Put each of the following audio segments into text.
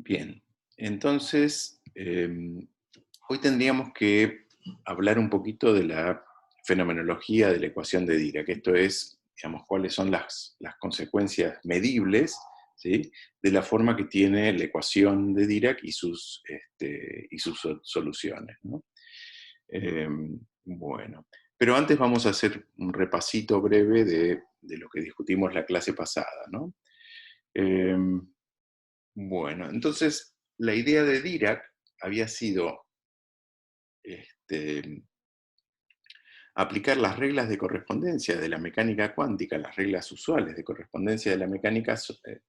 Bien, entonces hoy tendríamos que hablar un poquito de la fenomenología de la ecuación de Dirac. Esto es, digamos, cuáles son las consecuencias medibles, ¿sí?, de la forma que tiene la ecuación de Dirac y sus soluciones, ¿no? Bueno, pero antes vamos a hacer un repasito breve de lo que discutimos la clase pasada, ¿no? Em, bueno, entonces la idea de Dirac había sido este, aplicar las reglas de correspondencia de la mecánica cuántica, las reglas usuales de correspondencia de la mecánica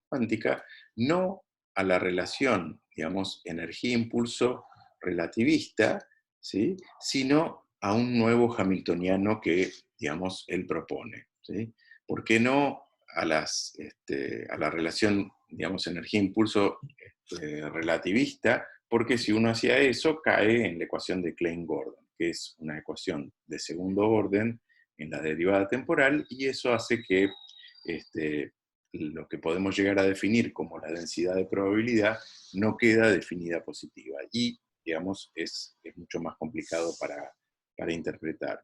cuántica, no a la relación, digamos, energía-impulso relativista, ¿sí?, sino a un nuevo hamiltoniano que, digamos, él propone, ¿sí? ¿Por qué no a la relación, digamos, energía-impulso relativista? Porque si uno hacía eso, cae en la ecuación de Klein-Gordon, que es una ecuación de segundo orden en la derivada temporal, y eso hace que lo que podemos llegar a definir como la densidad de probabilidad no queda definida positiva. Y, digamos, es mucho más complicado para interpretar.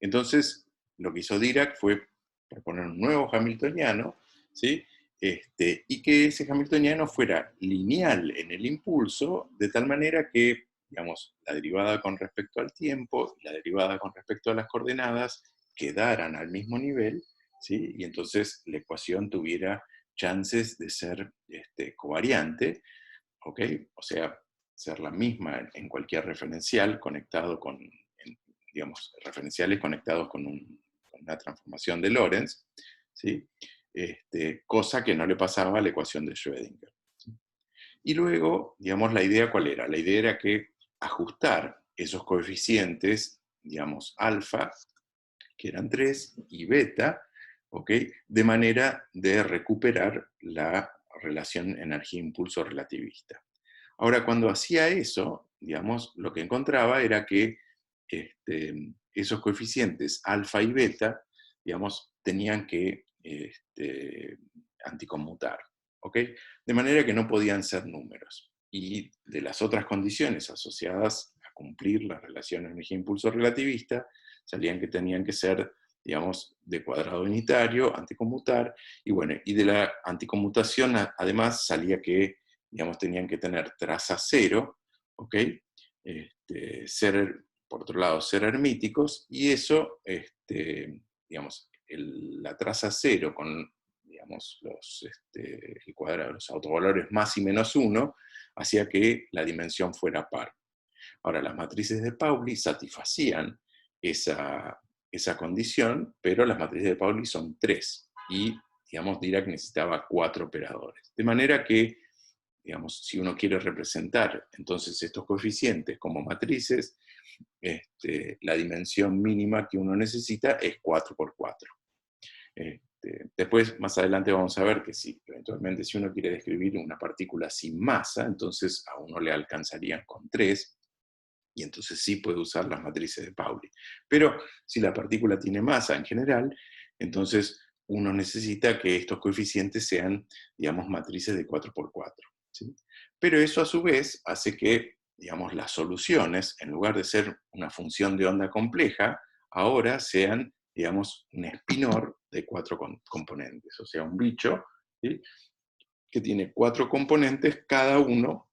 Entonces, lo que hizo Dirac fue proponer un nuevo hamiltoniano, ¿sí? Y que ese hamiltoniano fuera lineal en el impulso, de tal manera que, digamos, la derivada con respecto al tiempo y la derivada con respecto a las coordenadas quedaran al mismo nivel, ¿sí? Y entonces la ecuación tuviera chances de ser covariante, ¿ok? O sea, ser la misma en cualquier referencial conectado digamos, referenciales conectados con una transformación de Lorentz, ¿sí? Cosa que no le pasaba a la ecuación de Schrödinger, ¿sí? Y luego, digamos, la idea ¿cuál era? La idea era que ajustar esos coeficientes, digamos, alfa, que eran 3, y beta, ¿ok?, de manera de recuperar la relación energía-impulso relativista. Ahora, cuando hacía eso, digamos, lo que encontraba era que esos coeficientes alfa y beta, digamos, tenían que anticonmutar, ¿ok? De manera que no podían ser números. Y de las otras condiciones asociadas a cumplir la relación energía-impulso relativista, salían que tenían que ser, digamos, de cuadrado unitario, anticonmutar, y bueno, y de la anticonmutación además salía que, digamos, tenían que tener traza cero, ¿ok? Por otro lado, ser hermíticos, y eso, digamos, la traza cero con, digamos, el cuadrado, los autovalores más y menos 1, hacía que la dimensión fuera par. Ahora, las matrices de Pauli satisfacían esa condición, pero las matrices de Pauli son 3, y, digamos, Dirac necesitaba 4 operadores. De manera que, digamos, si uno quiere representar entonces estos coeficientes como matrices, la dimensión mínima que uno necesita es 4 por 4. Después, más adelante vamos a ver que eventualmente si uno quiere describir una partícula sin masa, entonces a uno le alcanzarían con 3, y entonces sí puede usar las matrices de Pauli. Pero si la partícula tiene masa en general, entonces uno necesita que estos coeficientes sean, digamos, matrices de 4 por 4, ¿sí? Pero eso a su vez hace que, digamos, las soluciones, en lugar de ser una función de onda compleja, ahora sean, digamos, un espinor de 4 componentes, o sea, un bicho, ¿sí?, que tiene 4 componentes, cada una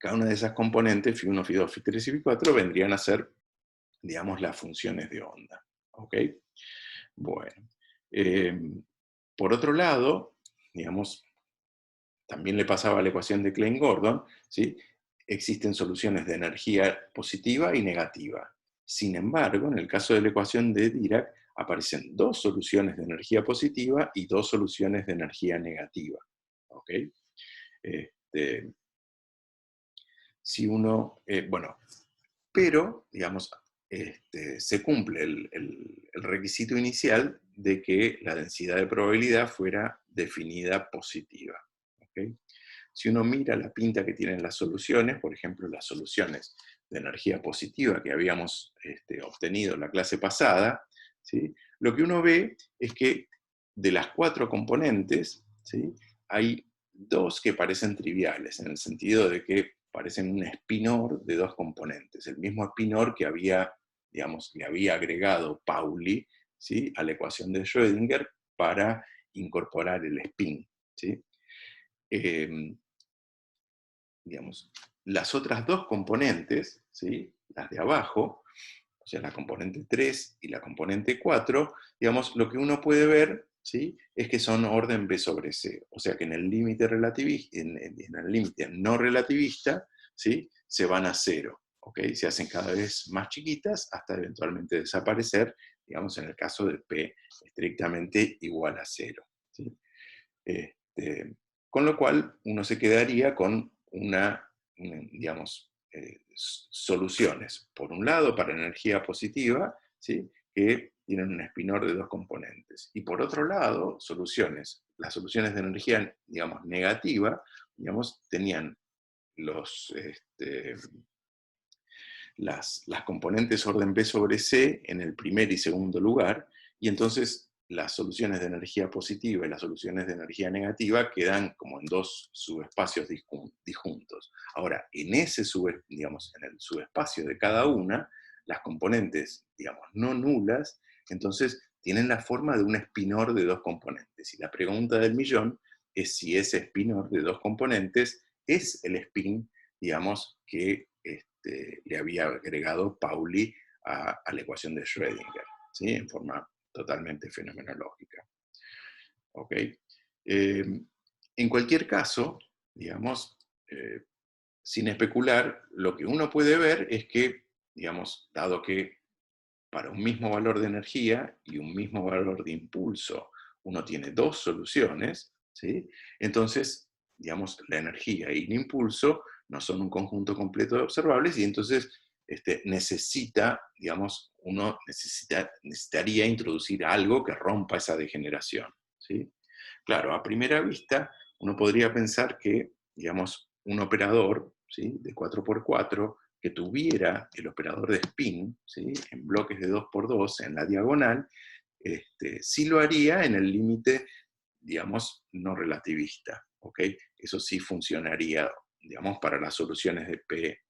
de esas componentes, φ1, φ2, φ3 y φ4, vendrían a ser, digamos, las funciones de onda, ¿ok? Bueno, por otro lado, digamos, también le pasaba a la ecuación de Klein-Gordon, ¿sí? Existen soluciones de energía positiva y negativa. Sin embargo, en el caso de la ecuación de Dirac, aparecen 2 soluciones de energía positiva y 2 soluciones de energía negativa, ¿ok? Este, si uno, bueno, pero, digamos, se cumple el requisito inicial de que la densidad de probabilidad fuera definida positiva, ¿ok? Si uno mira la pinta que tienen las soluciones, por ejemplo, las soluciones de energía positiva que habíamos obtenido en la clase pasada, ¿sí?, lo que uno ve es que de las 4 componentes, ¿sí?, hay dos que parecen triviales, en el sentido de que parecen un spin-OR de dos componentes. El mismo spin-OR que había, digamos, le había agregado Pauli, ¿sí?, a la ecuación de Schrödinger para incorporar el spin, ¿sí? Em, digamos, las otras dos componentes, ¿sí?, las de abajo, o sea, la componente 3 y la componente 4, digamos, lo que uno puede ver, ¿sí?, es que son orden B sobre C. O sea que en el límite relativista, en el límite no relativista, ¿sí?, se van a cero, ¿ok? Se hacen cada vez más chiquitas hasta eventualmente desaparecer, digamos, en el caso de P estrictamente igual a cero, ¿sí? Este, con lo cual, uno se quedaría con digamos, soluciones. Por un lado, para energía positiva, ¿sí?, que tienen un spinor de dos componentes. Y por otro lado, las soluciones de energía, digamos, negativa, digamos, tenían las componentes orden B sobre C en el primer y segundo lugar, y entonces las soluciones de energía positiva y las soluciones de energía negativa quedan como en dos subespacios disjuntos. Ahora, digamos, en el subespacio de cada una, las componentes, digamos, no nulas, entonces tienen la forma de un spinor de dos componentes. Y la pregunta del millón es si ese spinor de dos componentes es el spin, digamos, que le había agregado Pauli a la ecuación de Schrödinger, ¿sí?, en forma totalmente fenomenológica. ¿Ok? En cualquier caso, digamos, sin especular, lo que uno puede ver es que, digamos, dado que para un mismo valor de energía y un mismo valor de impulso, uno tiene dos soluciones, ¿sí?, entonces, digamos, la energía y el impulso no son un conjunto completo de observables, y entonces uno necesitaría introducir algo que rompa esa degeneración, ¿sí? Claro, a primera vista, uno podría pensar que, digamos, un operador, ¿sí?, de 4×4, que tuviera el operador de spin, ¿sí?, en bloques de 2×2 en la diagonal, sí lo haría en el límite, digamos, no relativista, ¿ok? Eso sí funcionaría, digamos, para las soluciones de P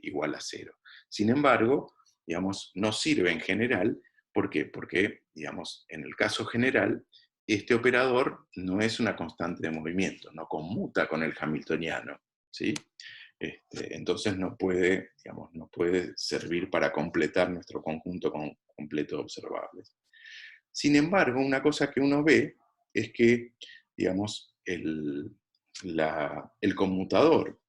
igual a cero. Sin embargo, digamos, no sirve en general. ¿Por qué? Porque, digamos, en el caso general, este operador no es una constante de movimiento, no conmuta con el hamiltoniano, ¿sí? Entonces no puede, digamos, no puede servir para completar nuestro conjunto completo de observables. Sin embargo, una cosa que uno ve es que, digamos, el conmutador,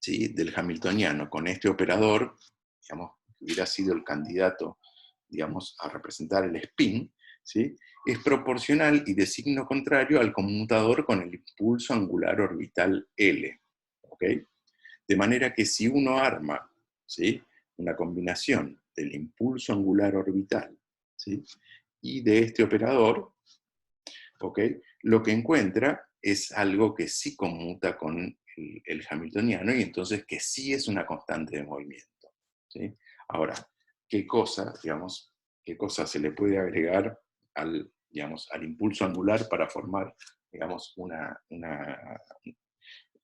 ¿sí?, del hamiltoniano con este operador, digamos, que hubiera sido el candidato, digamos, a representar el spin, ¿sí?, es proporcional y de signo contrario al conmutador con el impulso angular orbital L, ¿ok? De manera que si uno arma, ¿sí?, una combinación del impulso angular orbital, ¿sí?, y de este operador, ¿ok?, lo que encuentra es algo que sí conmuta con el hamiltoniano, y entonces que sí es una constante de movimiento, ¿sí? Ahora, digamos, qué cosa se le puede agregar digamos, al impulso angular para formar, digamos,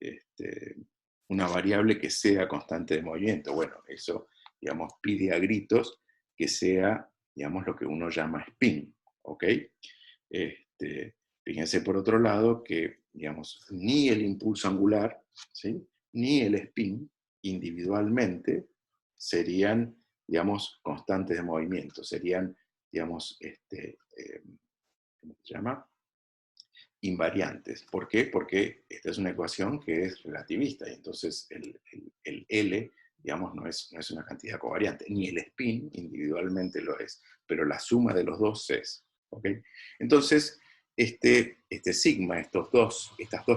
este, una variable que sea constante de movimiento? Bueno, eso, digamos, pide a gritos que sea, digamos, lo que uno llama spin, ¿ok? Fíjense por otro lado que, digamos, ni el impulso angular, ¿sí?, ni el spin individualmente serían, digamos, constantes de movimiento, serían, digamos, ¿cómo se llama?, invariantes. ¿Por qué? Porque esta es una ecuación que es relativista, y entonces el L, digamos, no es una cantidad covariante, ni el spin individualmente lo es, pero la suma de los dos es, ¿ok? Entonces, este sigma, estas dos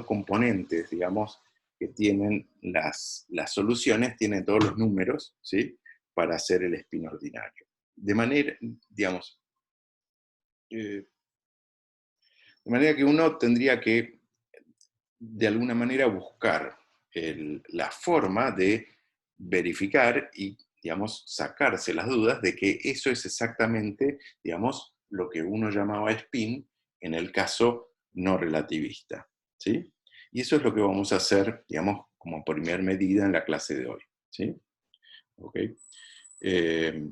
componentes, digamos, que tienen las soluciones, tienen todos los números, ¿sí?, para hacer el spin ordinario. De manera, digamos, de manera que uno tendría que, de alguna manera, buscar la forma de verificar y, digamos, sacarse las dudas de que eso es exactamente, digamos, lo que uno llamaba spin en el caso no relativista, ¿sí? Y eso es lo que vamos a hacer, digamos, como primer medida en la clase de hoy, ¿sí? ¿Ok? Eh,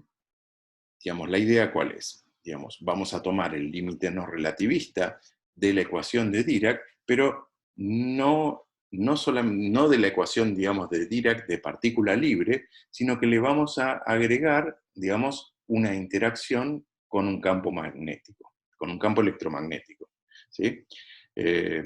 digamos, la idea ¿cuál es? Digamos, vamos a tomar el límite no relativista de la ecuación de Dirac, pero no de la ecuación, digamos, de Dirac de partícula libre, sino que le vamos a agregar, digamos, una interacción con un campo magnético, con un campo electromagnético, ¿sí? Eh,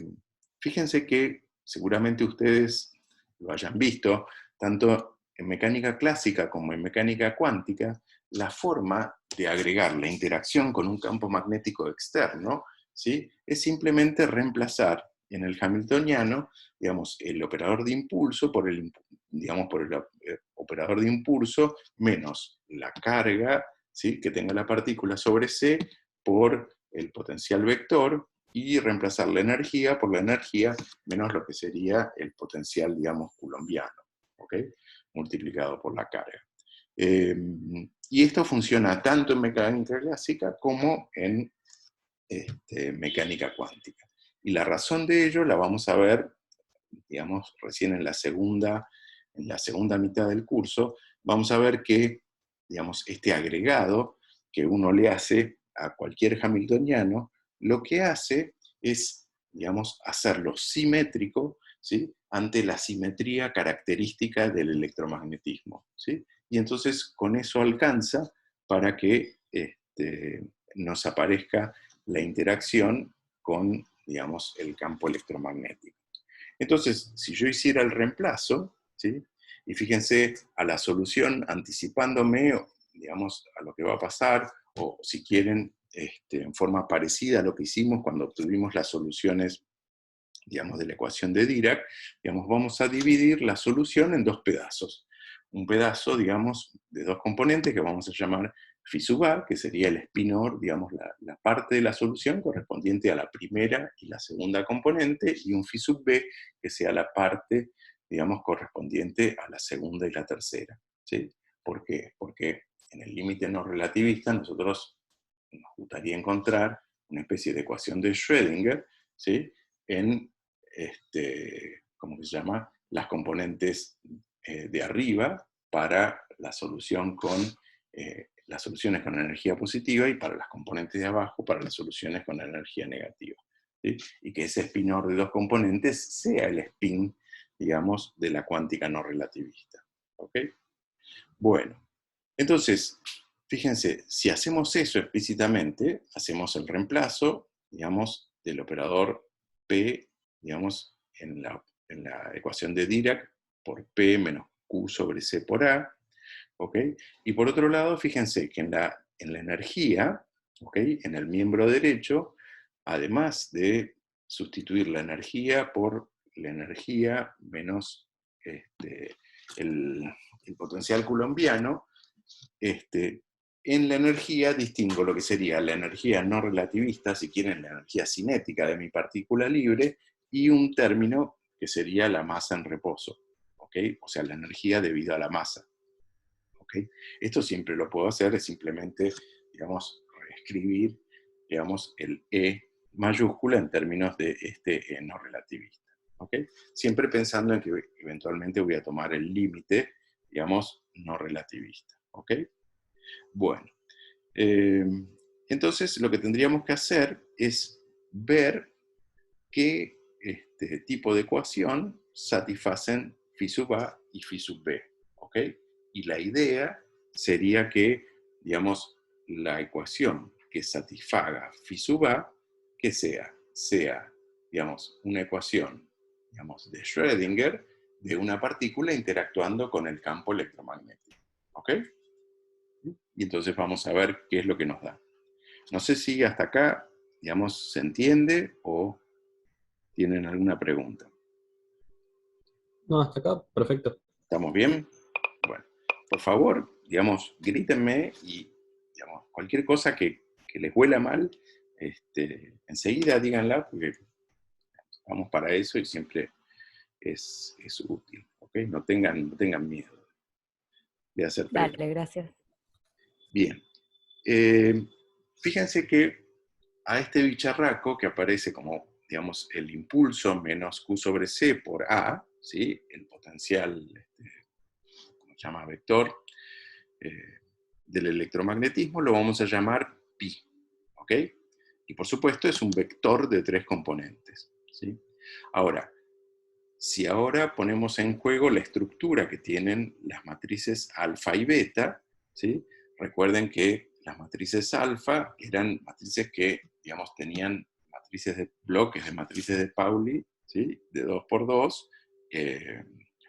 fíjense que seguramente ustedes lo hayan visto, tanto en mecánica clásica como en mecánica cuántica, la forma de agregar la interacción con un campo magnético externo, ¿sí? Es simplemente reemplazar en el hamiltoniano, digamos, el operador de impulso por el operador de impulso menos la carga, ¿sí?, que tenga la partícula sobre C por el potencial vector, y reemplazar la energía por la energía menos lo que sería el potencial, digamos, coulombiano, ¿ok?, multiplicado por la carga. Y esto funciona tanto en mecánica clásica como en mecánica cuántica. Y la razón de ello la vamos a ver, digamos, recién en la segunda mitad del curso. Vamos a ver que, digamos, este agregado que uno le hace a cualquier hamiltoniano, lo que hace es, digamos, hacerlo simétrico, ¿sí?, ante la simetría característica del electromagnetismo, ¿sí? Y entonces con eso alcanza para que nos aparezca la interacción con, digamos, el campo electromagnético. Entonces, si yo hiciera el reemplazo, ¿sí?, y fíjense a la solución anticipándome, digamos, a lo que va a pasar, o si quieren, en forma parecida a lo que hicimos cuando obtuvimos las soluciones, digamos, de la ecuación de Dirac, digamos, vamos a dividir la solución en dos pedazos. Un pedazo, digamos, de dos componentes que vamos a llamar phi sub a, que sería el spinor, digamos, la parte de la solución correspondiente a la primera y la segunda componente, y un phi sub b, que sea la parte, digamos, correspondiente a la segunda y la tercera, ¿sí? ¿Por qué? Porque en el límite no relativista nosotros nos gustaría encontrar una especie de ecuación de Schrödinger, ¿sí?, en, ¿cómo se llama?, las componentes de arriba para la solución las soluciones con energía positiva, y para las componentes de abajo para las soluciones con energía negativa, ¿sí? Y que ese spinor de dos componentes sea el spin, digamos, de la cuántica no relativista, ¿ok? Bueno, entonces, fíjense, si hacemos eso explícitamente, hacemos el reemplazo, digamos, del operador P, digamos, en la ecuación de Dirac, por P menos Q sobre C por A, ¿ok? Y por otro lado, fíjense que en la energía, ¿ok?, en el miembro derecho, además de sustituir la energía por la energía menos el, el potencial coulombiano, en la energía distingo lo que sería la energía no relativista, si quieren, la energía cinética de mi partícula libre, y un término que sería la masa en reposo, ¿ok? O sea, la energía debido a la masa, ¿ok? Esto siempre lo puedo hacer, es simplemente, digamos, reescribir, digamos, el E mayúscula en términos de este E no relativista, ¿ok? Siempre pensando en que eventualmente voy a tomar el límite, digamos, no relativista, ¿ok? Bueno, eh, entonces lo que tendríamos que hacer es ver qué tipo de ecuación satisfacen phi sub a y phi sub b, ¿ok? Y la idea sería que, digamos, la ecuación que satisfaga phi sub a, que sea, digamos, una ecuación, digamos, de Schrödinger de una partícula interactuando con el campo electromagnético, ¿ok? Y entonces vamos a ver qué es lo que nos da. No sé si hasta acá, digamos, se entiende o tienen alguna pregunta. No, hasta acá, perfecto. ¿Estamos bien? Bueno, por favor, digamos, grítenme y, digamos, cualquier cosa que les huela mal, enseguida díganla, porque vamos para eso y siempre es útil, ¿ok? No tengan miedo de hacer preguntas. Dale, gracias. Bien. Fíjense que a este bicharraco que aparece como, digamos, el impulso menos Q sobre C por A, ¿sí? El potencial, ¿cómo se llama? Vector eh, del electromagnetismo, lo vamos a llamar pi, ¿ok? Y por supuesto es un vector de 3 componentes, ¿sí? Ahora, si ahora ponemos en juego la estructura que tienen las matrices alfa y beta, ¿sí? Recuerden que las matrices alfa eran matrices que, digamos, tenían matrices de bloques de matrices de Pauli, ¿sí? De 2 por 2,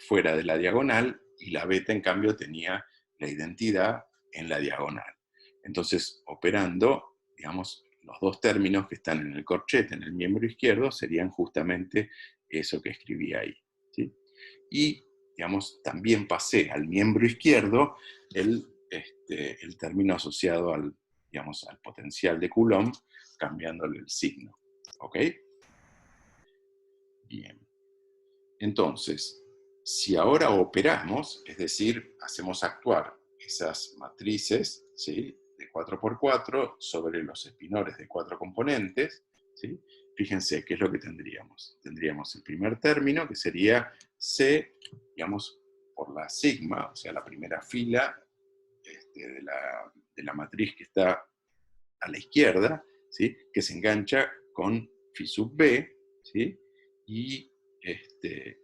fuera de la diagonal, y la beta, en cambio, tenía la identidad en la diagonal. Entonces, operando, digamos, los dos términos que están en el corchete, en el miembro izquierdo, serían justamente eso que escribí ahí, ¿sí? Y, digamos, también pasé al miembro izquierdo el término asociado al, digamos, al potencial de Coulomb, cambiándole el signo, ¿ok? Bien. Entonces, si ahora operamos, es decir, hacemos actuar esas matrices, ¿sí? De 4 por 4 sobre los espinores de 4 componentes, ¿sí? Fíjense qué es lo que tendríamos. Tendríamos el primer término, que sería C, digamos, por la sigma, o sea, la primera fila de la matriz que está a la izquierda, ¿sí? Que se engancha con phi sub b, ¿sí? Y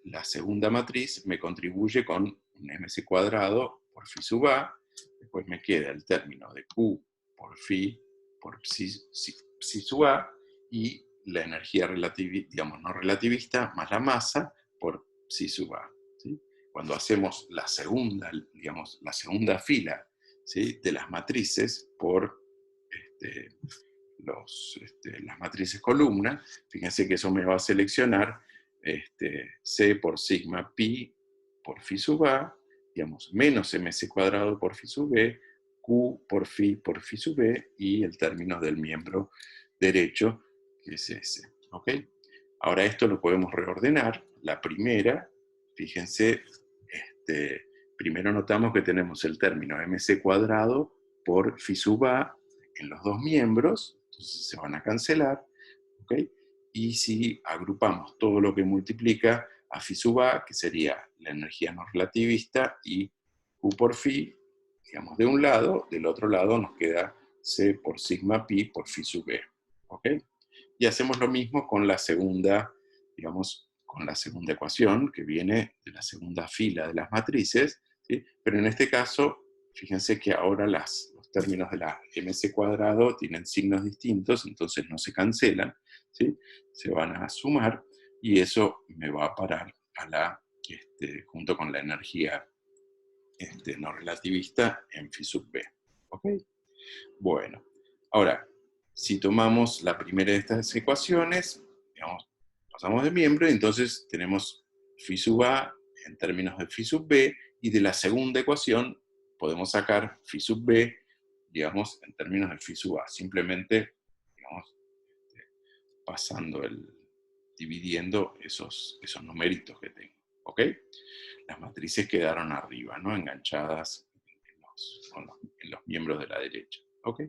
la segunda matriz me contribuye con un mc cuadrado por phi sub a, después me queda el término de q por phi por psi sub a, y la energía digamos, no relativista más la masa por psi sub a, ¿sí? Cuando hacemos la segunda, digamos, la segunda fila, ¿sí? De las matrices por este, las matrices columna, fíjense que eso me va a seleccionar C por sigma pi por phi sub a, digamos, menos mc cuadrado por phi sub b, q por phi sub b, y el término del miembro derecho, que es ese, ¿ok? Ahora esto lo podemos reordenar. La primera, fíjense, primero notamos que tenemos el término mc cuadrado por phi sub a en los dos miembros, entonces se van a cancelar, ¿ok? Y si agrupamos todo lo que multiplica a phi sub a, que sería la energía no relativista, y Q por phi, digamos, de un lado, del otro lado nos queda C por sigma pi por phi sub b, ¿ok? Y hacemos lo mismo con la segunda, digamos, con la segunda ecuación, que viene de la segunda fila de las matrices, ¿sí? Pero en este caso, fíjense que ahora los términos de la mc cuadrado tienen signos distintos, entonces no se cancelan, ¿sí? Se van a sumar, y eso me va a parar a la, junto con la energía no relativista en phi sub b. ¿Ok? Bueno, ahora, si tomamos la primera de estas ecuaciones, digamos, pasamos de miembro, y entonces tenemos phi sub a en términos de phi sub b, y de la segunda ecuación podemos sacar phi sub b, digamos, en términos de phi sub a, simplemente, digamos, pasando dividiendo esos numeritos que tengo, ¿ok? Las matrices quedaron arriba, ¿no? Enganchadas en los miembros de la derecha, ¿ok?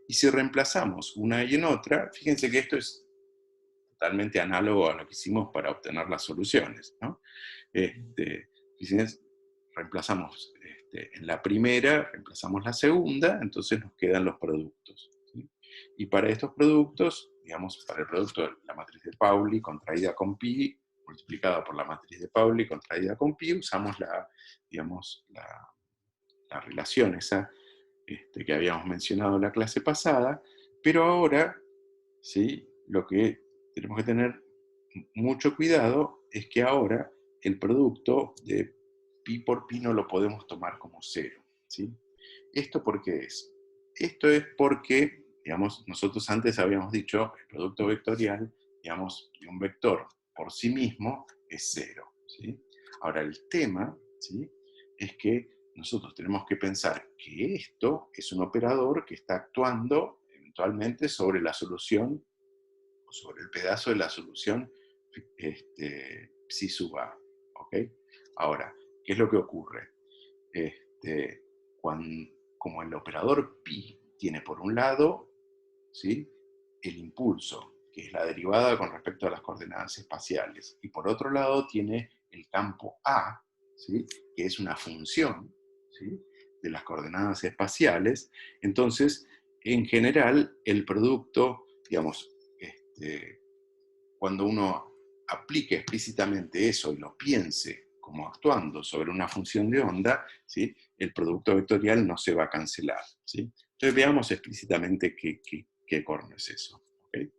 Y si reemplazamos una y en otra, fíjense que esto es totalmente análogo a lo que hicimos para obtener las soluciones, ¿no? Fíjense, reemplazamos en la primera, reemplazamos la segunda, entonces nos quedan los productos, ¿sí? Y para estos productos, digamos, para el producto de la matriz de Pauli contraída con pi, multiplicada por la matriz de Pauli contraída con pi, usamos digamos, la relación esa que habíamos mencionado en la clase pasada, pero ahora, ¿sí? Lo que tenemos que tener mucho cuidado es que ahora el producto de pi por pi no lo podemos tomar como cero, ¿sí? ¿Esto por qué es? Esto es porque, digamos, nosotros antes habíamos dicho, el producto vectorial, digamos, de un vector por sí mismo es cero, ¿sí? Ahora el tema, ¿sí? Es que nosotros tenemos que pensar que esto es un operador que está actuando eventualmente sobre la solución, o sobre el pedazo de la solución psi sub a, ¿ok? Ahora, ¿qué es lo que ocurre? Este, como el operador pi tiene por un lado, ¿sí? El impulso, que es la derivada con respecto a las coordenadas espaciales. Y por otro lado tiene el campo A, ¿sí?, que es una función, ¿sí?, de las coordenadas espaciales. Entonces, en general, el producto, digamos, cuando uno aplique explícitamente eso y lo piense como actuando sobre una función de onda, ¿sí?, el producto vectorial no se va a cancelar, ¿sí? Entonces veamos explícitamente qué corno es eso. ¿Okay?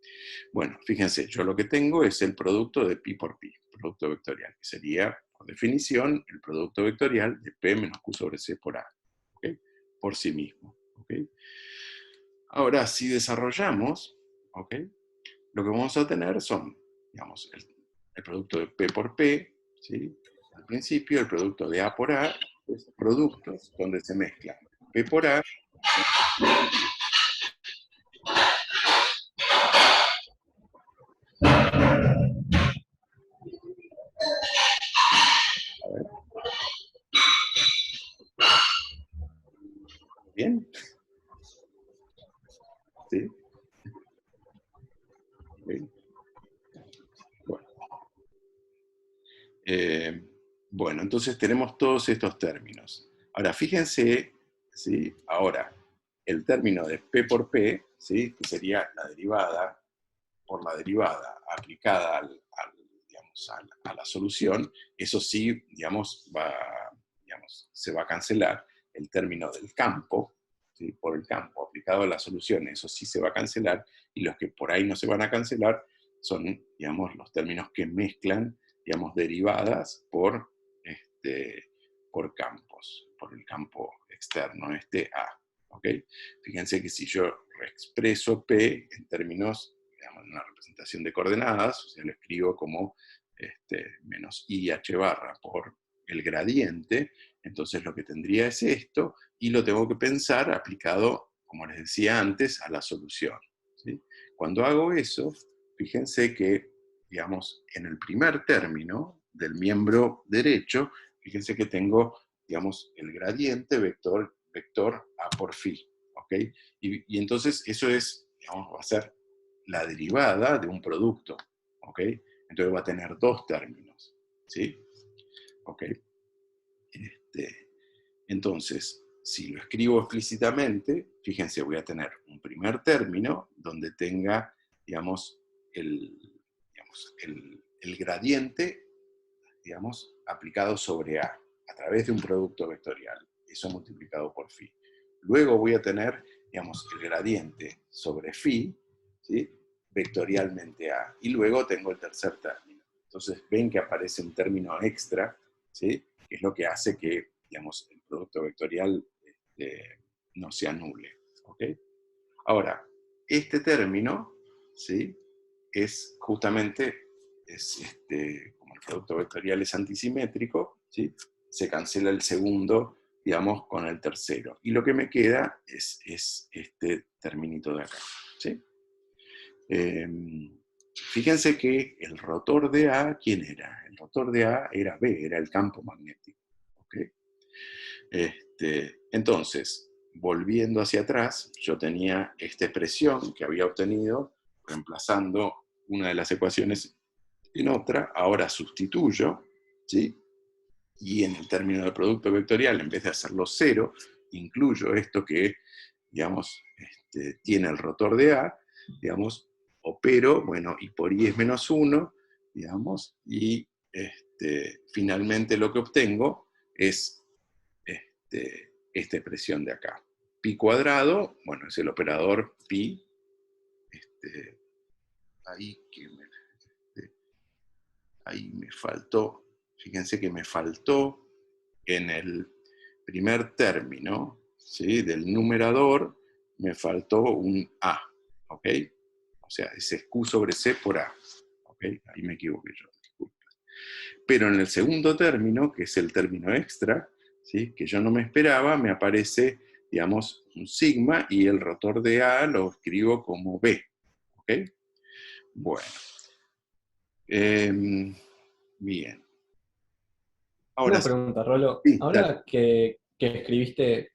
Bueno, fíjense, yo lo que tengo es el producto de pi por pi, producto vectorial, que sería, por definición, el producto vectorial de p menos q sobre c por a, ¿okay?, por sí mismo. ¿Okay? Ahora, si desarrollamos, ¿okay?, lo que vamos a tener son, digamos, el producto de P por P, ¿sí?, al principio, el producto de A por A, esos productos donde se mezclan P por A. A ver, ¿bien? ¿Sí? ¿Bien? Bueno. Bueno, entonces tenemos todos estos términos. Ahora, fíjense, ¿sí?, ahora, el término de P por P, ¿sí?, que sería la derivada por la derivada aplicada digamos, a la solución, eso sí, digamos, se va a cancelar el término del campo, ¿sí?, por el campo aplicado a la solución, eso sí se va a cancelar, y los que por ahí no se van a cancelar son, digamos, los términos que mezclan, digamos, derivadas por campos, por el campo externo, este A. ¿Ok? Fíjense que si yo reexpreso P en términos, digamos, una representación de coordenadas, o sea, lo escribo como menos I h barra por el gradiente, entonces lo que tendría es esto, y lo tengo que pensar aplicado, como les decía antes, a la solución, ¿sí? Cuando hago eso, fíjense que, digamos, en el primer término del miembro derecho, fíjense que tengo, digamos, el gradiente vector A por phi, ¿ok? Y entonces eso es, digamos, va a ser la derivada de un producto, ¿ok? Entonces va a tener dos términos, ¿sí? ¿Ok? Entonces, si lo escribo explícitamente, fíjense, voy a tener un primer término donde tenga, digamos, el gradiente, digamos, aplicado sobre a través de un producto vectorial, eso multiplicado por phi. Luego voy a tener, digamos, el gradiente sobre phi, ¿sí?, vectorialmente a, y luego tengo el tercer término. Entonces ven que aparece un término extra, ¿sí?, que es lo que hace que, digamos, el producto vectorial no se anule. ¿Ok? Ahora, este término, ¿sí?, es justamente, como el producto vectorial es antisimétrico, ¿sí?, se cancela el segundo, digamos, con el tercero. Y lo que me queda es este terminito de acá, ¿sí? Fíjense que el rotor de A, ¿quién era? El rotor de A era B, era el campo magnético. ¿Ok? Entonces, volviendo hacia atrás, yo tenía esta expresión que había obtenido reemplazando una de las ecuaciones en otra, ahora sustituyo, ¿sí?, y en el término del producto vectorial, en vez de hacerlo cero, incluyo esto que, digamos, tiene el rotor de A, digamos, opero, bueno, y por I es menos 1, digamos, y finalmente lo que obtengo es esta expresión de acá. Pi cuadrado, bueno, es el operador pi, ahí, ahí me faltó, fíjense que me faltó en el primer término, ¿sí?, del numerador, me faltó un A, ¿ok? O sea, es Q sobre C por A, ¿ok? Ahí me equivoqué yo, disculpen. Pero en el segundo término, que es el término extra, ¿sí?, que yo no me esperaba, me aparece, digamos, un sigma y el rotor de A lo escribo como B, ¿ok? Bueno. Bien. Ahora Una pregunta, Rolo. sí, dale. Ahora que escribiste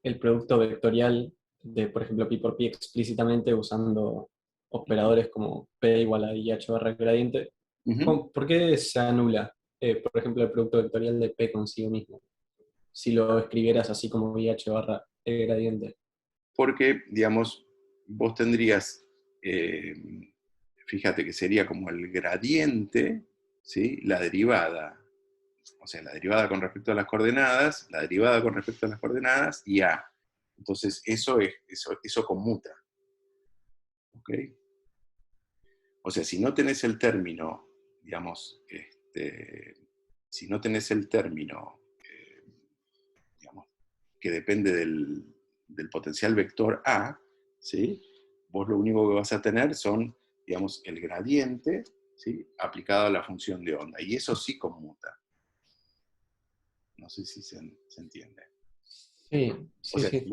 el producto vectorial de, por ejemplo, pi por pi explícitamente usando operadores como P igual a IH barra gradiente, Ujú. ¿por qué se anula, por ejemplo, el producto vectorial de P consigo mismo? Si lo escribieras así como IH barra E gradiente. Porque, digamos, vos tendrías, eh, fíjate que sería como el gradiente, ¿sí? La derivada, o sea, la derivada con respecto a las coordenadas, la derivada con respecto a las coordenadas y A. Entonces, eso conmuta, ¿ok? O sea, si no tenés el término, digamos, si no tenés el término, digamos, que depende del potencial vector A, ¿sí? Vos lo único que vas a tener son, digamos, el gradiente, ¿sí? Aplicado a la función de onda. Y eso sí conmuta. No sé si se entiende. Sí, O sí, sea, si sí.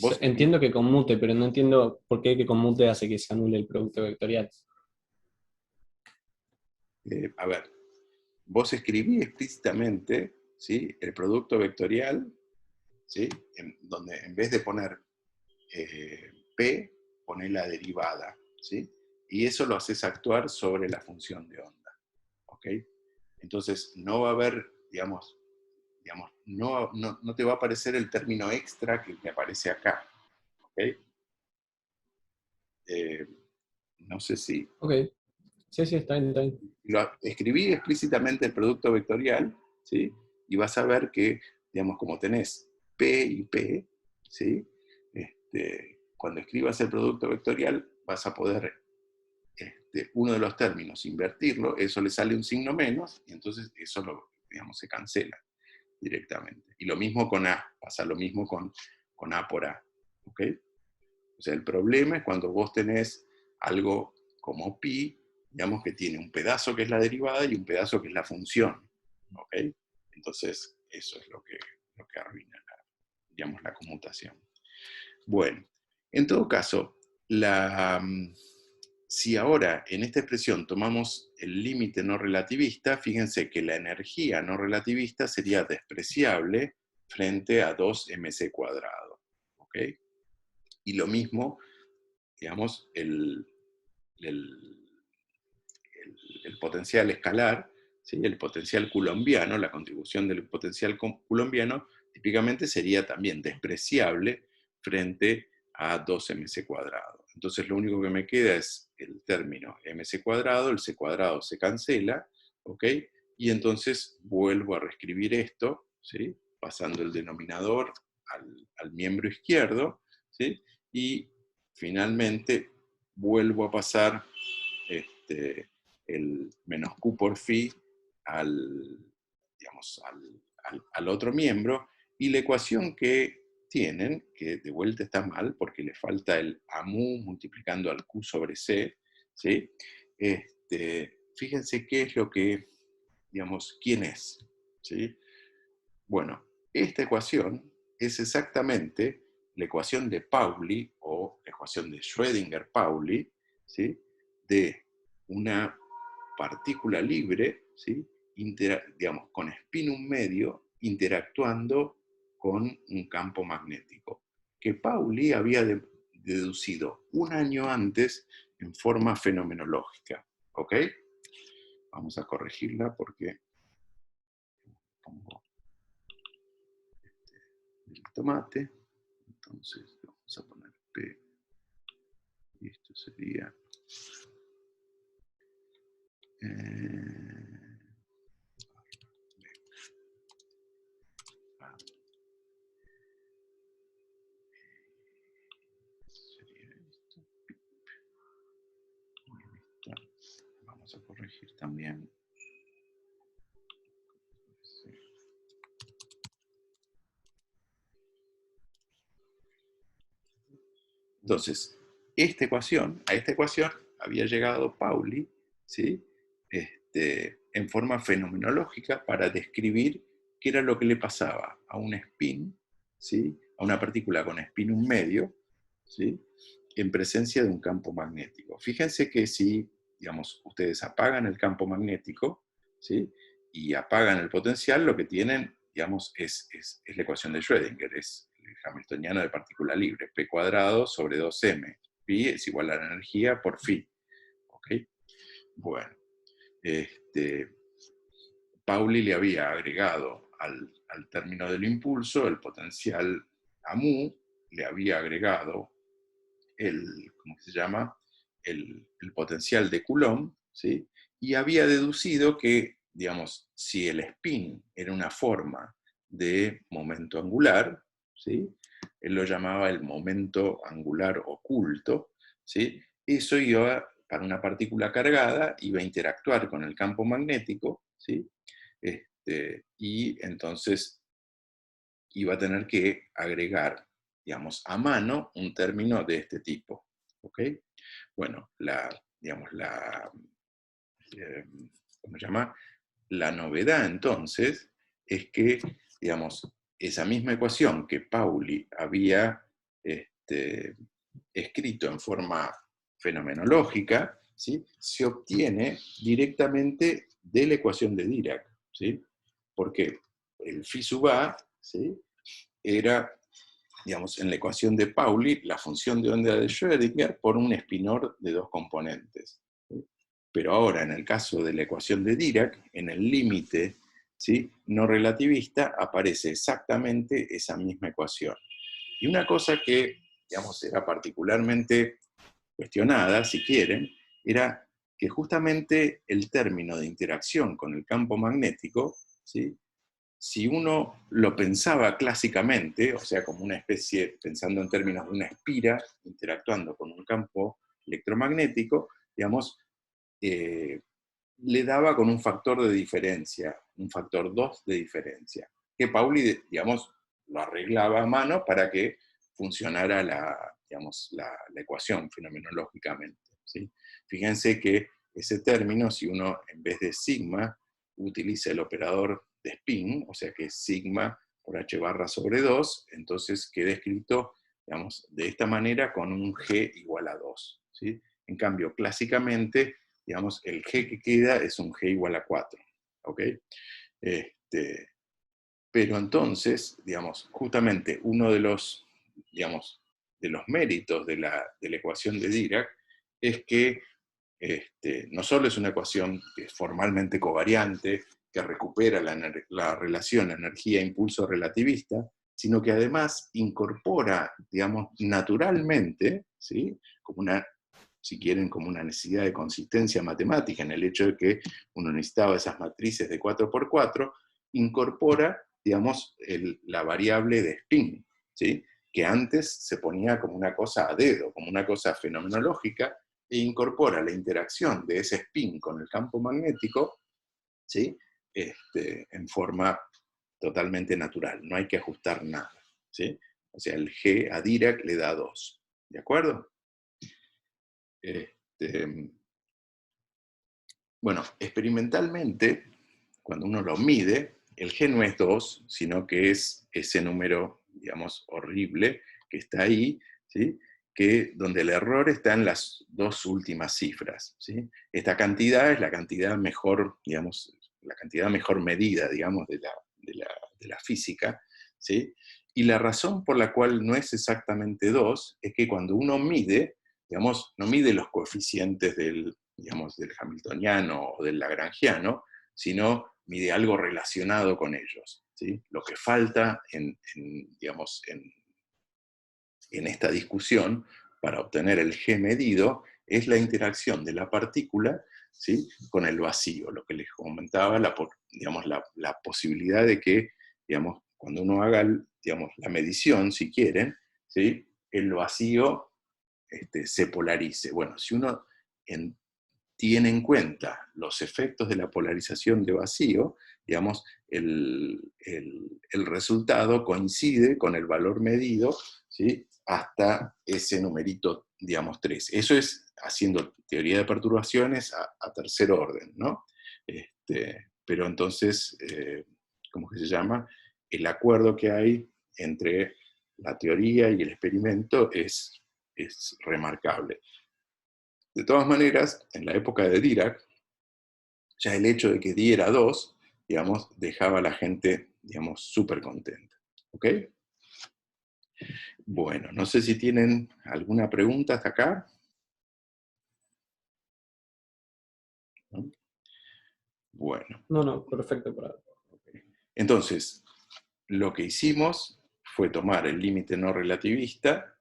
vos Entiendo que conmute, pero no entiendo por qué que conmute hace que se anule el producto vectorial. a ver, vos escribí explícitamente, ¿sí? El producto vectorial, ¿sí? Donde en vez de poner P, poné la derivada, ¿sí? Y eso lo haces actuar sobre la función de onda, ¿ok? Entonces no va a haber, no te va a aparecer el término extra que aparece acá, ¿ok? Eh, no sé si Ok, sí, sí, está bien, está bien. escribí explícitamente el producto vectorial, ¿sí? Y vas a ver que, digamos, como tenés P y P, ¿sí? Cuando escribas el producto vectorial vas a poder uno de los términos invertirlo, eso le sale un signo menos, y entonces eso digamos, se cancela directamente. Y lo mismo con A, pasa lo mismo con A por A, ¿ok? O sea, el problema es cuando vos tenés algo como pi, digamos que tiene un pedazo que es la derivada y un pedazo que es la función, ¿ok? Entonces, eso es lo que arruina, digamos, la conmutación. Bueno, en todo caso, si ahora en esta expresión tomamos el límite no relativista, fíjense que la energía no relativista sería despreciable frente a 2mc cuadrado, ¿ok? Y lo mismo, digamos, el- el potencial escalar, ¿sí? El potencial coulombiano, la contribución del potencial coulombiano, típicamente sería también despreciable frente a 2mc cuadrado. Entonces lo único que me queda es el término mc cuadrado, el c cuadrado se cancela, ¿ok? Y entonces vuelvo a reescribir esto, ¿sí? Pasando el denominador al miembro izquierdo, ¿sí? Y finalmente vuelvo a pasar este, el menos Q por phi al, digamos, al otro miembro, y la ecuación que tienen, que de vuelta está mal, porque le falta el AMU multiplicando al Q sobre C, ¿sí? Fíjense qué es lo que, digamos, quién es, ¿sí? Bueno, esta ecuación es exactamente la ecuación de Pauli, o la ecuación de Schrödinger-Pauli, ¿sí? De una partícula libre, ¿sí? Digamos, con spinum medio, interactuando con un campo magnético, que Pauli había deducido un año antes en forma fenomenológica. ¿Ok? Vamos a corregirla porque pongo el tomate. Entonces vamos a poner P. Y esto sería... Eh, sería esto. Vamos a corregir también. Sí. Entonces, a esta ecuación había llegado Pauli, ¿sí? En forma fenomenológica para describir qué era lo que le pasaba a un spin, ¿sí? A una partícula con spin un medio, ¿sí? En presencia de un campo magnético. Fíjense que si, digamos, ustedes apagan el campo magnético, ¿sí? Y apagan el potencial, lo que tienen, digamos, es la ecuación de Schrödinger, es el hamiltoniano de partícula libre, p cuadrado sobre 2m. Pi es igual a la energía por phi. ¿Ok? Bueno, Pauli le había agregado al término del impulso el potencial a mu, le había agregado ¿cómo se llama? El potencial de Coulomb, ¿sí? Y había deducido que, digamos, si el spin era una forma de momento angular, ¿sí? Él lo llamaba el momento angular oculto, ¿sí? Eso iba, para una partícula cargada, iba a interactuar con el campo magnético, ¿sí? Y entonces iba a tener que agregar, digamos, a mano un término de este tipo. ¿Ok? Bueno, digamos, ¿cómo se llama? La novedad entonces es que, digamos, esa misma ecuación que Pauli había escrito en forma fenomenológica, ¿sí? Se obtiene directamente de la ecuación de Dirac, ¿sí? Porque el phi sub a, ¿sí? Era, digamos, en la ecuación de Pauli, la función de onda de Schrödinger por un espinor de dos componentes. ¿Sí? Pero ahora, en el caso de la ecuación de Dirac, en el límite, ¿sí?, no relativista, aparece exactamente esa misma ecuación. Y una cosa que, digamos, era particularmente cuestionada, si quieren, era que justamente el término de interacción con el campo magnético, ¿sí?, si uno lo pensaba clásicamente, o sea, como una especie, pensando en términos de una espira interactuando con un campo electromagnético, digamos, le daba con un factor de diferencia, un factor 2 de diferencia, que Pauli, digamos, lo arreglaba a mano para que funcionara digamos, la ecuación fenomenológicamente, ¿sí? Fíjense que ese término, si uno en vez de sigma utiliza el operador de spin, o sea que es sigma por h barra sobre 2, entonces queda escrito, digamos, de esta manera con un g igual a 2, ¿sí? En cambio, clásicamente, digamos, el g que queda es un g igual a 4, ¿ok? Pero entonces, digamos, justamente uno de los, digamos, de los méritos de la ecuación de Dirac es que no solo es una ecuación que es formalmente covariante, que recupera la relación energía-impulso relativista, sino que además incorpora, digamos, naturalmente, ¿sí?, como una, si quieren, como una necesidad de consistencia matemática en el hecho de que uno necesitaba esas matrices de 4×4, incorpora, digamos, la variable de spin, ¿sí?, que antes se ponía como una cosa a dedo, como una cosa fenomenológica, e incorpora la interacción de ese spin con el campo magnético, ¿sí?, en forma totalmente natural, no hay que ajustar nada, ¿sí? O sea, el G a Dirac le da 2, ¿de acuerdo? Bueno, experimentalmente, cuando uno lo mide, el G no es 2, sino que es ese número, digamos, horrible que está ahí, ¿sí?, donde el error está en las dos últimas cifras, ¿sí? Esta cantidad es la cantidad mejor, digamos, la cantidad mejor medida, digamos, de la física, ¿sí? Y la razón por la cual no es exactamente 2 es que cuando uno mide, digamos, no mide los coeficientes digamos, del hamiltoniano o del lagrangiano, sino mide algo relacionado con ellos, ¿sí? Lo que falta digamos, en esta discusión para obtener el G medido es la interacción de la partícula, ¿sí?, con el vacío, lo que les comentaba, digamos, la posibilidad de que, digamos, cuando uno haga, digamos, la medición, si quieren, ¿sí?, el vacío se polarice. Bueno, si uno tiene en cuenta los efectos de la polarización de vacío, digamos, el resultado coincide con el valor medido, ¿sí?, hasta ese numerito, digamos, 3. Eso es haciendo teoría de perturbaciones a tercer orden, ¿no? Pero entonces, ¿cómo que se llama? El acuerdo que hay entre la teoría y el experimento es remarcable. De todas maneras, en la época de Dirac, ya el hecho de que diera 2, digamos, dejaba a la gente, digamos, súper contenta. ¿Ok? Bueno, no sé si tienen alguna pregunta hasta acá. ¿No? Bueno, No, no, perfecto por ahora. entonces, lo que hicimos fue tomar el límite no relativista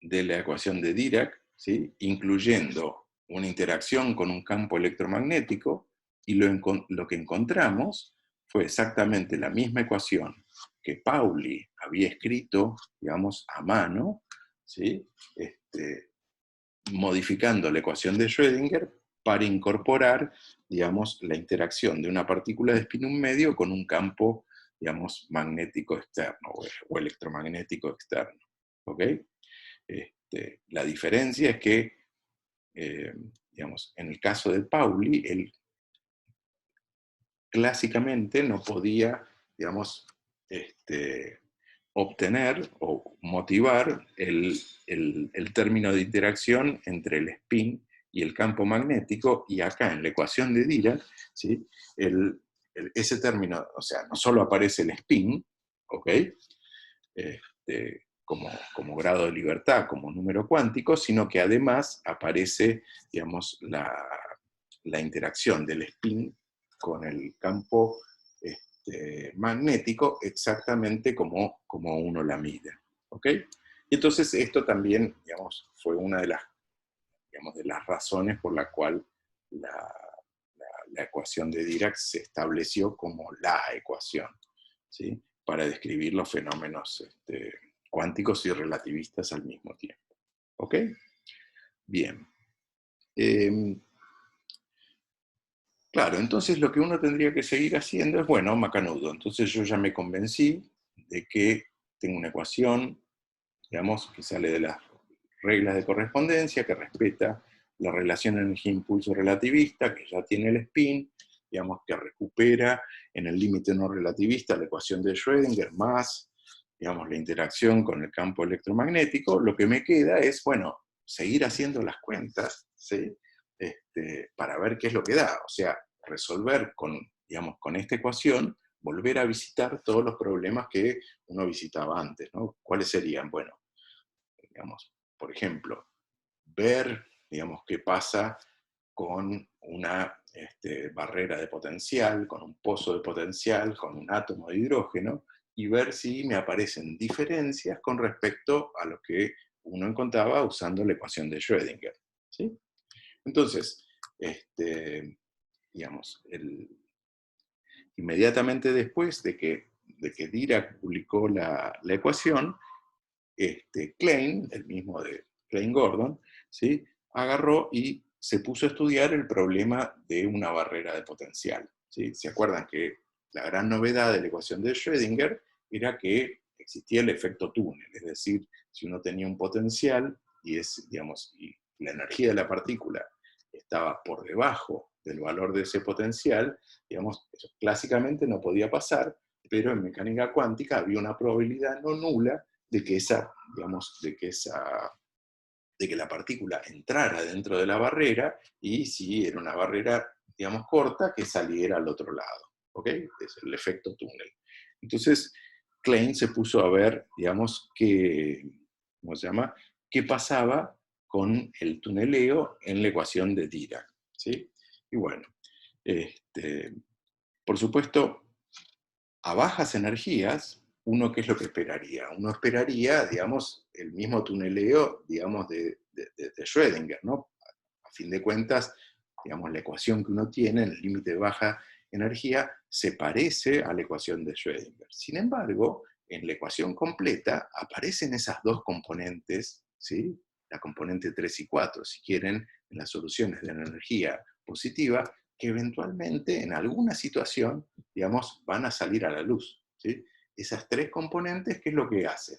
de la ecuación de Dirac, ¿sí? Incluyendo una interacción con un campo electromagnético, y lo que encontramos fue exactamente la misma ecuación que Pauli había escrito, digamos, a mano, ¿sí? Modificando la ecuación de Schrödinger para incorporar, digamos, la interacción de una partícula de spin medio con un campo, digamos, magnético externo o electromagnético externo. ¿Ok? La diferencia es que, digamos, en el caso de Pauli, él clásicamente no podía, digamos, obtener o motivar el término de interacción entre el spin y el campo magnético, y acá en la ecuación de Dirac, ¿sí? Ese término, o sea, no solo aparece el spin, ¿ok? Como grado de libertad, como número cuántico, sino que además aparece, digamos, la interacción del spin con el campo magnético exactamente como uno la mide. ¿Ok? Y entonces esto también, digamos, fue una digamos, de las razones por la cual la ecuación de Dirac se estableció como la ecuación, ¿sí? Para describir los fenómenos cuánticos y relativistas al mismo tiempo. ¿Ok? Bien. Claro, entonces lo que uno tendría que seguir haciendo es, bueno, macanudo. Entonces yo ya me convencí de que tengo una ecuación, digamos, que sale de las reglas de correspondencia, que respeta la relación energía-impulso relativista, que ya tiene el spin, digamos, que recupera en el límite no relativista la ecuación de Schrödinger más, digamos, la interacción con el campo electromagnético. Lo que me queda es, bueno, seguir haciendo las cuentas, ¿sí? Para ver qué es lo que da. O sea, resolver digamos, con esta ecuación, volver a visitar todos los problemas que uno visitaba antes, ¿no? ¿Cuáles serían? Bueno, digamos, por ejemplo, ver, digamos, qué pasa con una barrera de potencial, con un pozo de potencial, con un átomo de hidrógeno, y ver si me aparecen diferencias con respecto a lo que uno encontraba usando la ecuación de Schrödinger. ¿Sí? Entonces, digamos, inmediatamente después de que Dirac publicó la ecuación, Klein, el mismo de Klein-Gordon, ¿sí? Agarró y se puso a estudiar el problema de una barrera de potencial. ¿Sí? ¿Se acuerdan que la gran novedad de la ecuación de Schrödinger era que existía el efecto túnel? Es decir, si uno tenía un potencial digamos, y la energía de la partícula estaba por debajo del valor de ese potencial, digamos, eso clásicamente no podía pasar, pero en mecánica cuántica había una probabilidad no nula de que digamos, de que la partícula entrara dentro de la barrera, y si era una barrera, digamos, corta, que saliera al otro lado. ¿Ok? Es el efecto túnel. Entonces, Klein se puso a ver, digamos, ¿cómo se llama? ¿Qué pasaba con el tuneleo en la ecuación de Dirac? ¿Sí? Y bueno, por supuesto, a bajas energías, uno, ¿qué es lo que esperaría? Uno esperaría, digamos, el mismo tuneleo, digamos, de Schrödinger, ¿no? A fin de cuentas, digamos, la ecuación que uno tiene en el límite de baja energía se parece a la ecuación de Schrödinger. Sin embargo, en la ecuación completa aparecen esas dos componentes, ¿sí? La componente 3 y 4, si quieren, en las soluciones de la energía positiva, que eventualmente en alguna situación, digamos, van a salir a la luz. ¿Sí? Esas tres componentes, ¿qué es lo que hacen?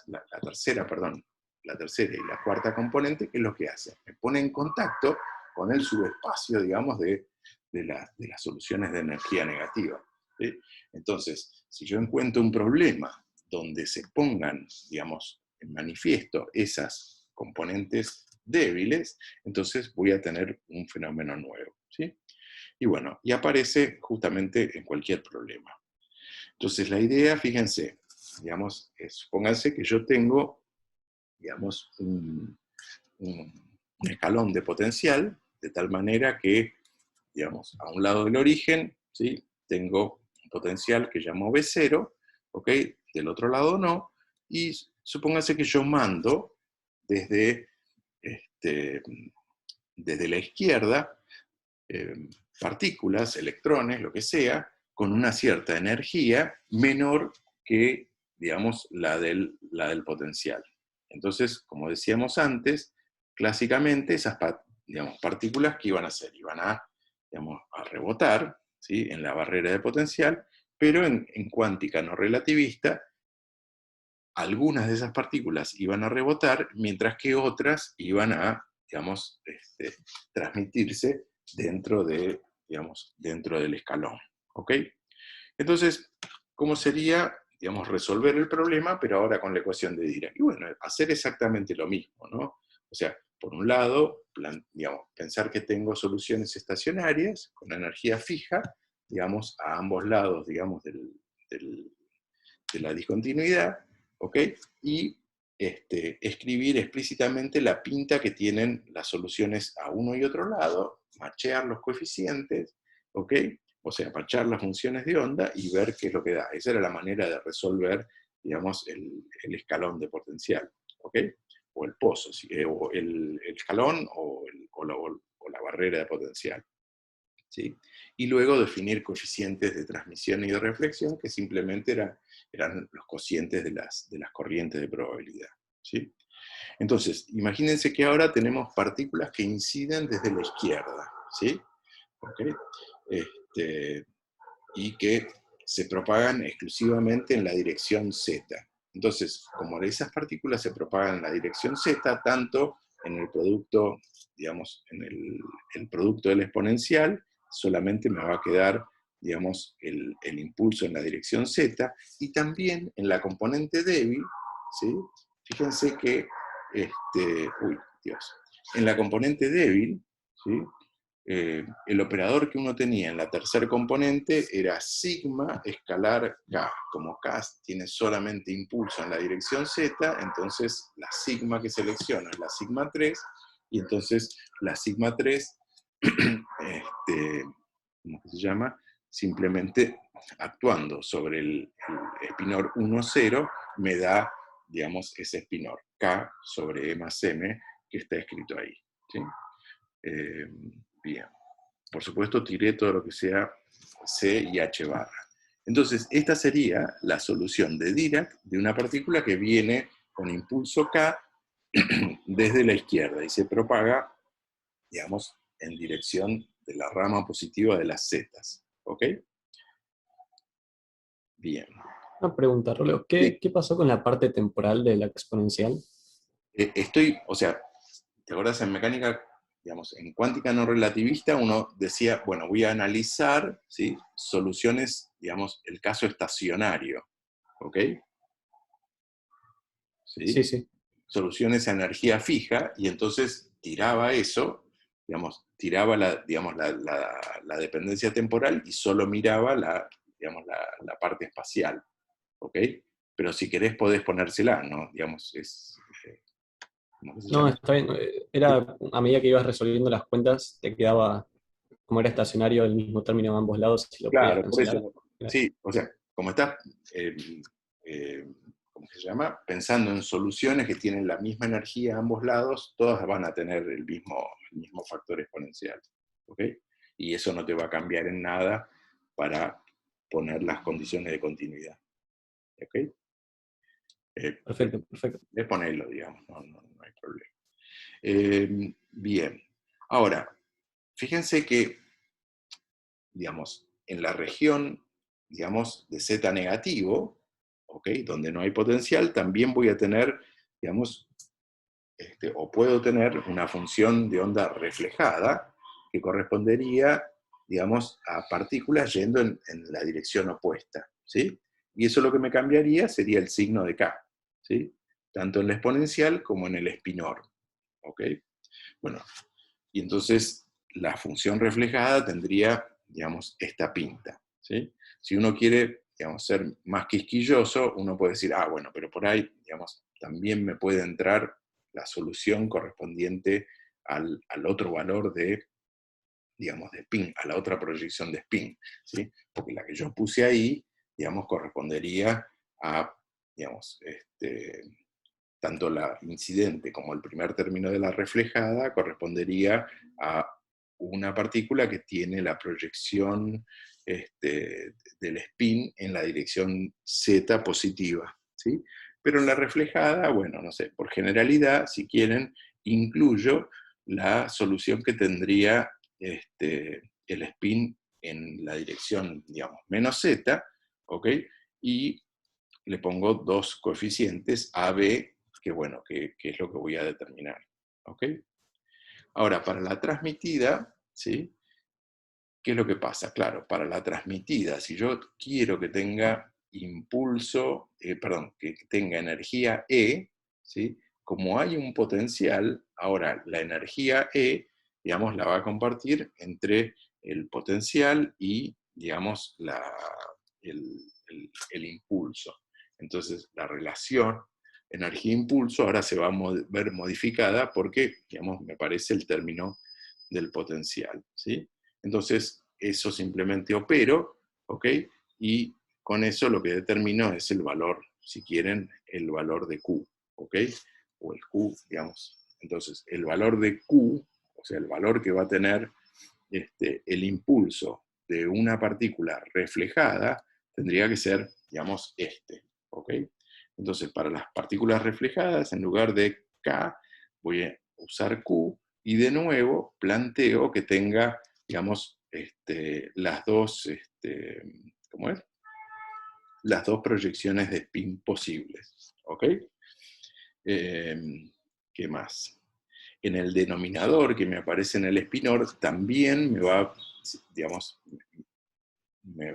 La tercera, perdón, la tercera y la cuarta componente, ¿qué es lo que hacen? Me pone en contacto con el subespacio, digamos, de las soluciones de energía negativa. ¿Sí? Entonces, si yo encuentro un problema donde se pongan, digamos, en manifiesto esas componentes débiles, entonces voy a tener un fenómeno nuevo. ¿Sí? Y bueno, y aparece justamente en cualquier problema. Entonces la idea, fíjense, digamos, supónganse que yo tengo, digamos, un escalón de potencial, de tal manera que, digamos, a un lado del origen, ¿sí?, tengo un potencial que llamo V0, ¿ok? Del otro lado no, y supóngase que yo mando desde, este, desde la izquierda partículas, electrones, lo que sea, con una cierta energía menor que, digamos, la del potencial. Entonces, como decíamos antes, clásicamente esas, digamos, partículas, ¿qué iban a hacer? Iban a, digamos, a rebotar, ¿sí?, en la barrera de potencial, pero en cuántica no relativista, algunas de esas partículas iban a rebotar, mientras que otras iban a, digamos, transmitirse dentro de, digamos, dentro del escalón. ¿Ok? Entonces, ¿cómo sería, digamos, resolver el problema, pero ahora con la ecuación de Dirac? Y bueno, hacer exactamente lo mismo, ¿no? O sea, por un lado, digamos, pensar que tengo soluciones estacionarias con energía fija, digamos, a ambos lados, digamos, de la discontinuidad, ¿ok? Y escribir explícitamente la pinta que tienen las soluciones a uno y otro lado, machear los coeficientes, ¿ok? O sea, machar las funciones de onda y ver qué es lo que da. Esa era la manera de resolver, digamos, el escalón de potencial, ¿ok? O el pozo, o el escalón o la barrera de potencial. ¿Sí? Y luego definir coeficientes de transmisión y de reflexión, que simplemente eran los cocientes de las corrientes de probabilidad. ¿Sí? Entonces, imagínense que ahora tenemos partículas que inciden desde la izquierda, ¿sí? ¿Okay? Y que se propagan exclusivamente en la dirección z. Entonces, como esas partículas se propagan en la dirección z, tanto en el producto, digamos, en el producto del exponencial, solamente me va a quedar, digamos, el impulso en la dirección z, y también en la componente débil, ¿sí? Fíjense que, uy, Dios, en la componente débil, ¿sí?, el operador que uno tenía en la tercer componente era sigma escalar k. Como k tiene solamente impulso en la dirección z, entonces la sigma que selecciono es la sigma 3, y entonces la sigma 3, ¿cómo se llama? Simplemente actuando sobre el espinor 1, 0, me da, digamos, ese espinor, k sobre e más m, que está escrito ahí. ¿Sí? Bien. Por supuesto, tiré todo lo que sea C y H barra. Entonces, esta sería la solución de Dirac de una partícula que viene con impulso K desde la izquierda y se propaga, digamos, en dirección de la rama positiva de las zetas. ¿Ok? Bien. Una pregunta, Roleo, Sí. ¿qué pasó con la parte temporal de la exponencial? O sea, ¿te acuerdas en mecánica, digamos, en cuántica no relativista, uno decía, bueno, voy a analizar, ¿sí?, soluciones, digamos, el caso estacionario, ¿ok? Sí, ¿Sí? sí. Soluciones a energía fija, y entonces tiraba eso, digamos, tiraba digamos, la dependencia temporal y solo miraba digamos, la parte espacial, ¿ok? Pero si querés podés ponérsela, ¿no? Digamos, ¿cómo que se No, llama? está bien. Era a medida que ibas resolviendo las cuentas, te quedaba, como era estacionario, el mismo término a ambos lados, si lo podías Claro, por cancelar. eso, sí, o sea, como estás, ¿cómo se llama? Pensando en soluciones que tienen la misma energía a ambos lados, todas van a tener el mismo factor exponencial, ¿ok? Y eso no te va a cambiar en nada para poner las condiciones de continuidad, ¿ok? Perfecto, perfecto. De ponerlo, digamos, no hay problema. Bien, ahora, fíjense que, digamos, en la región, digamos, de Z negativo, ¿ok?, donde no hay potencial, también voy a tener, digamos, o puedo tener una función de onda reflejada que correspondería, digamos, a partículas yendo en la dirección opuesta, ¿sí? Y eso lo que me cambiaría sería el signo de K, ¿sí? Tanto en la exponencial como en el espinor, ¿ok? Bueno, y entonces la función reflejada tendría, digamos, esta pinta, ¿sí? Si uno quiere, digamos, ser más quisquilloso, uno puede decir, ah, bueno, pero por ahí, digamos, también me puede entrar la solución correspondiente al otro valor de, digamos, de spin, a la otra proyección de spin, ¿sí? Porque la que yo puse ahí, digamos, correspondería a, digamos, tanto la incidente como el primer término de la reflejada correspondería a una partícula que tiene la proyección del spin en la dirección z positiva, ¿sí? Pero en la reflejada, bueno, no sé, por generalidad, si quieren, incluyo la solución que tendría el spin en la dirección, digamos, menos z, ¿ok? Y le pongo dos coeficientes, A, B, que bueno, que es lo que voy a determinar, ¿ok? Ahora, para la transmitida, ¿sí? ¿Qué es lo que pasa? Claro, para la transmitida, si yo quiero que tenga impulso, perdón, que tenga energía E, ¿sí? Como hay un potencial, ahora la energía E, digamos, la va a compartir entre el potencial y, digamos, el, el impulso. Entonces, la relación energía-impulso ahora se va a ver modificada porque, digamos, me parece el término del potencial, ¿sí? Entonces, eso simplemente opero, ¿ok? Y con eso lo que determino es el valor, si quieren, el valor de Q, ¿ok? O el Q, digamos. Entonces, el valor de Q, o sea, el valor que va a tener el impulso de una partícula reflejada, tendría que ser, digamos, ¿ok? Entonces, para las partículas reflejadas, en lugar de K, voy a usar Q, y de nuevo planteo que tenga, digamos, las dos, ¿cómo es? Las dos proyecciones de spin posibles, ¿ok? ¿Qué más? En el denominador que me aparece en el spinor, también me va, digamos,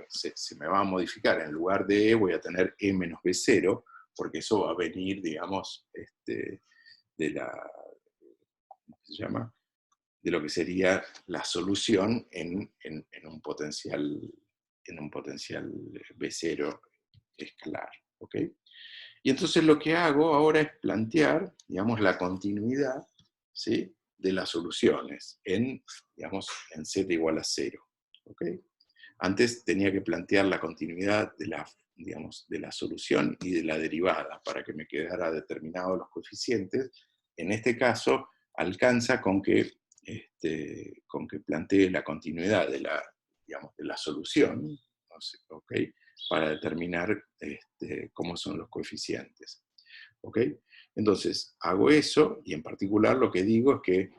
se me va a modificar. En lugar de E voy a tener E menos B0, porque eso va a venir, digamos, de la, ¿cómo se llama? De lo que sería la solución en un potencial B0 escalar, ¿ok? Y entonces lo que hago ahora es plantear, digamos, la continuidad, ¿sí? De las soluciones digamos, en z igual a 0, ¿ok? Antes tenía que plantear la continuidad de la, digamos, de la solución y de la derivada para que me quedara determinados los coeficientes. En este caso, alcanza con que plantee la continuidad de la, digamos, de la solución, no sé, ¿ok? Para determinar cómo son los coeficientes. ¿Ok? Entonces, hago eso, y en particular lo que digo es que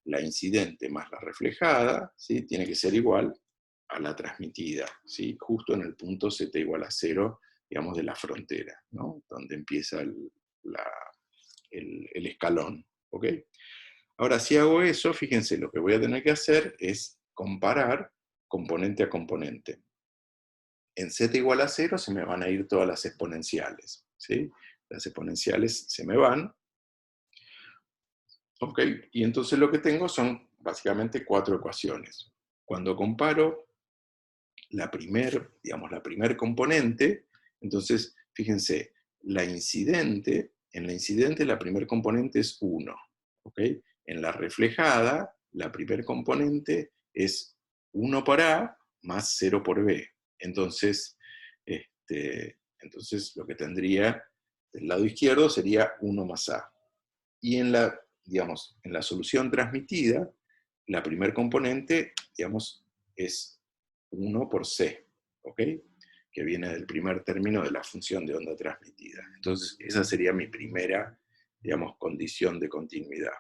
la incidente más la reflejada, ¿sí? Tiene que ser igual a la transmitida, ¿sí? Justo en el punto z igual a 0, digamos, de la frontera, ¿no? Donde empieza el escalón, ¿ok? Ahora, si hago eso, fíjense, lo que voy a tener que hacer es comparar componente a componente. En z igual a 0 se me van a ir todas las exponenciales, ¿sí? Las exponenciales se me van, ¿ok? Y entonces lo que tengo son básicamente 4 ecuaciones. Cuando comparo digamos, la primer componente, entonces, fíjense, en la incidente la primer componente es 1, ¿ok? En la reflejada, la primer componente es 1 por A más 0 por B. Entonces, entonces lo que tendría del lado izquierdo sería 1 más A. Y digamos, en la solución transmitida, la primer componente, digamos, es 1 por C, ¿ok? Que viene del primer término de la función de onda transmitida. Entonces, esa sería mi primera, digamos, condición de continuidad.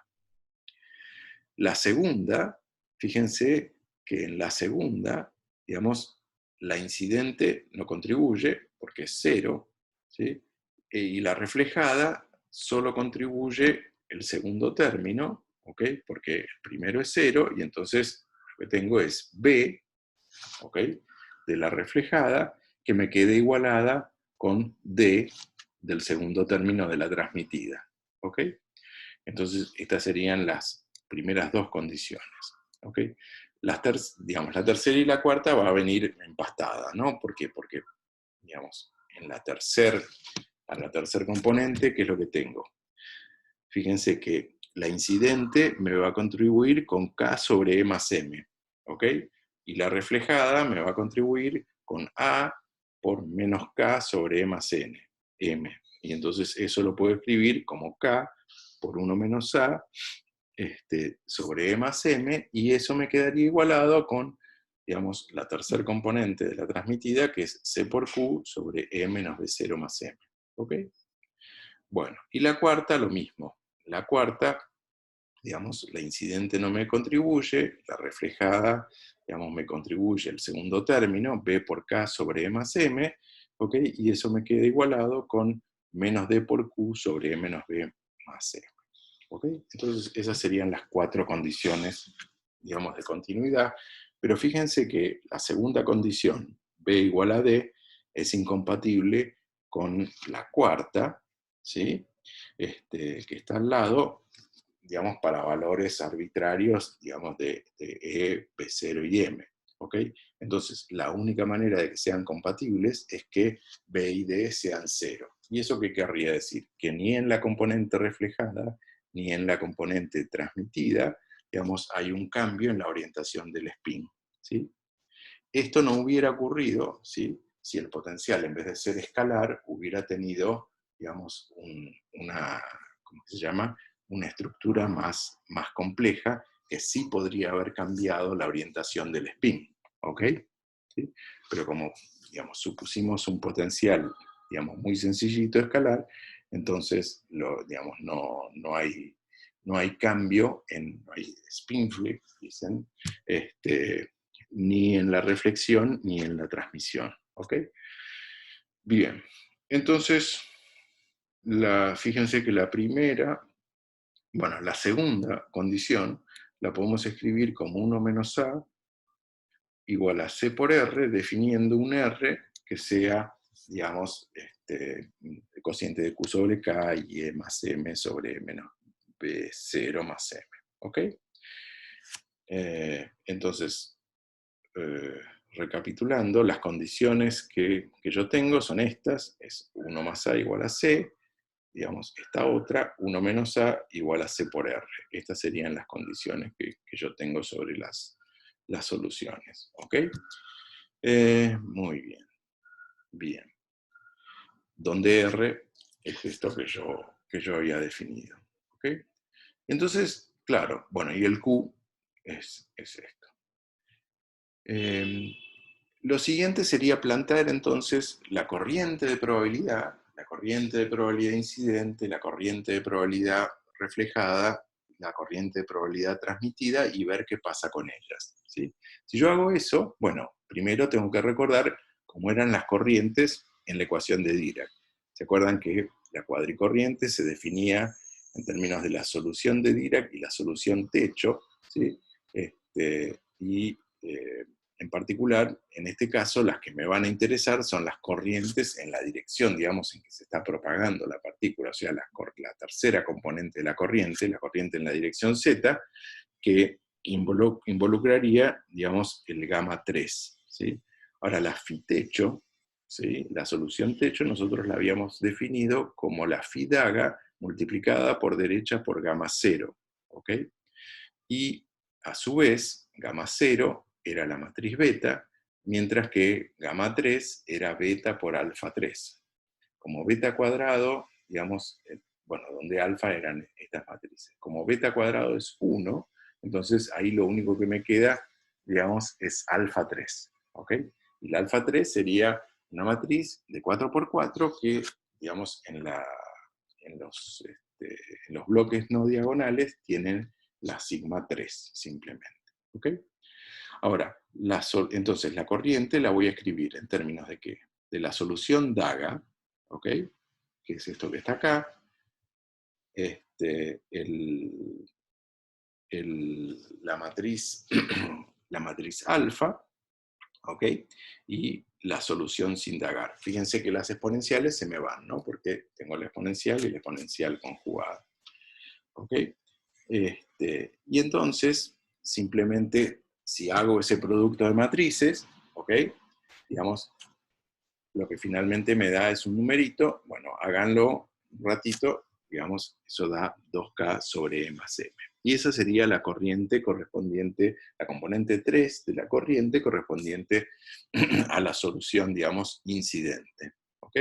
La segunda, fíjense que en la segunda, digamos, la incidente no contribuye porque es 0, ¿sí? Y la reflejada solo contribuye el segundo término, ¿ok? Porque el primero es 0 y entonces lo que tengo es B, ¿ok? De la reflejada que me quede igualada con D del segundo término de la transmitida, ¿ok? Entonces estas serían las primeras dos condiciones, ¿ok? Digamos, la tercera y la cuarta va a venir empastada, ¿no? ¿Por qué? Porque digamos, a la tercer componente, ¿qué es lo que tengo? Fíjense que la incidente me va a contribuir con K sobre E más M, ¿ok? Y la reflejada me va a contribuir con A por menos K sobre E más M. Y entonces eso lo puedo escribir como K por 1 menos A sobre E más M, y eso me quedaría igualado con, digamos, la tercer componente de la transmitida, que es C por Q sobre E menos B0 más M. ¿Ok? Bueno, y la cuarta, lo mismo. La cuarta, digamos, la incidente no me contribuye, la reflejada, digamos, me contribuye el segundo término, B por K sobre E más M, ¿ok? Y eso me queda igualado con menos D por Q sobre E menos B más M. ¿Ok? Entonces, esas serían las 4 condiciones, digamos, de continuidad. Pero fíjense que la segunda condición, B igual a D, es incompatible con la cuarta, ¿sí? Que está al lado, digamos, para valores arbitrarios, digamos, de E, B0 y M. ¿Ok? Entonces, la única manera de que sean compatibles es que B y D sean 0. ¿Y eso qué querría decir? Que ni en la componente reflejada ni en la componente transmitida, digamos, hay un cambio en la orientación del spin, ¿sí? Esto no hubiera ocurrido, ¿sí?, si el potencial, en vez de ser escalar, hubiera tenido, digamos, una, ¿cómo se llama?, una estructura más compleja, que sí podría haber cambiado la orientación del spin, ¿ok? ¿Sí? Pero como, digamos, supusimos un potencial, digamos, muy sencillito escalar, entonces, digamos, no hay cambio, no hay spin flip, dicen, ni en la reflexión ni en la transmisión. ¿Ok? Bien, entonces, fíjense que la segunda condición la podemos escribir como 1 menos A igual a C por R, definiendo un R que sea, digamos, el cociente de Q sobre K y E más M sobre menos B0 más M. ¿Ok? Entonces, recapitulando, las condiciones que yo tengo son estas: es 1 más A igual a C, digamos, esta otra, 1 menos A igual a C por R. Estas serían las condiciones que yo tengo sobre las soluciones. ¿Ok? Muy bien. Bien. Donde R es esto que yo había definido. ¿Ok? Entonces, claro, bueno, y el Q es esto. Lo siguiente sería plantear entonces la corriente de probabilidad incidente, la corriente de probabilidad reflejada, la corriente de probabilidad transmitida, y ver qué pasa con ellas, ¿sí? Si yo hago eso, bueno, primero tengo que recordar cómo eran las corrientes en la ecuación de Dirac. ¿Se acuerdan que la cuadricorriente se definía en términos de la solución de Dirac y la solución techo, ¿sí? En particular, en este caso, las que me van a interesar son las corrientes en la dirección, digamos, en que se está propagando la partícula, o sea, la tercera componente de la corriente en la dirección Z, que involucraría, digamos, el gamma 3, ¿sí? Ahora, la phi techo, ¿sí?, la solución techo, nosotros la habíamos definido como la phi daga multiplicada por derecha por gamma 0, ¿ok? Y, a su vez, gamma 0 era la matriz beta, mientras que gamma 3 era beta por alfa 3. Como beta cuadrado, digamos, bueno, donde alfa eran estas matrices. Como beta cuadrado es 1, entonces ahí lo único que me queda, digamos, es alfa 3. ¿Ok? Y la alfa 3 sería una matriz de 4×4 que, digamos, en los bloques no diagonales tienen la sigma 3, simplemente. ¿Ok? Ahora, entonces la corriente la voy a escribir en términos de ¿qué? De la solución daga, ¿ok?, que es esto que está acá, la matriz, la matriz alfa, ¿ok?, y la solución sin dagar. Fíjense que las exponenciales se me van, ¿no?, porque tengo la exponencial y la exponencial conjugada. ¿Ok? Y entonces, simplemente, si hago ese producto de matrices, ¿ok?, digamos, lo que finalmente me da es un numerito. Bueno, háganlo un ratito, digamos, eso da 2K sobre E más M. Y esa sería la corriente correspondiente, la componente 3 de la corriente correspondiente a la solución, digamos, incidente. ¿Ok?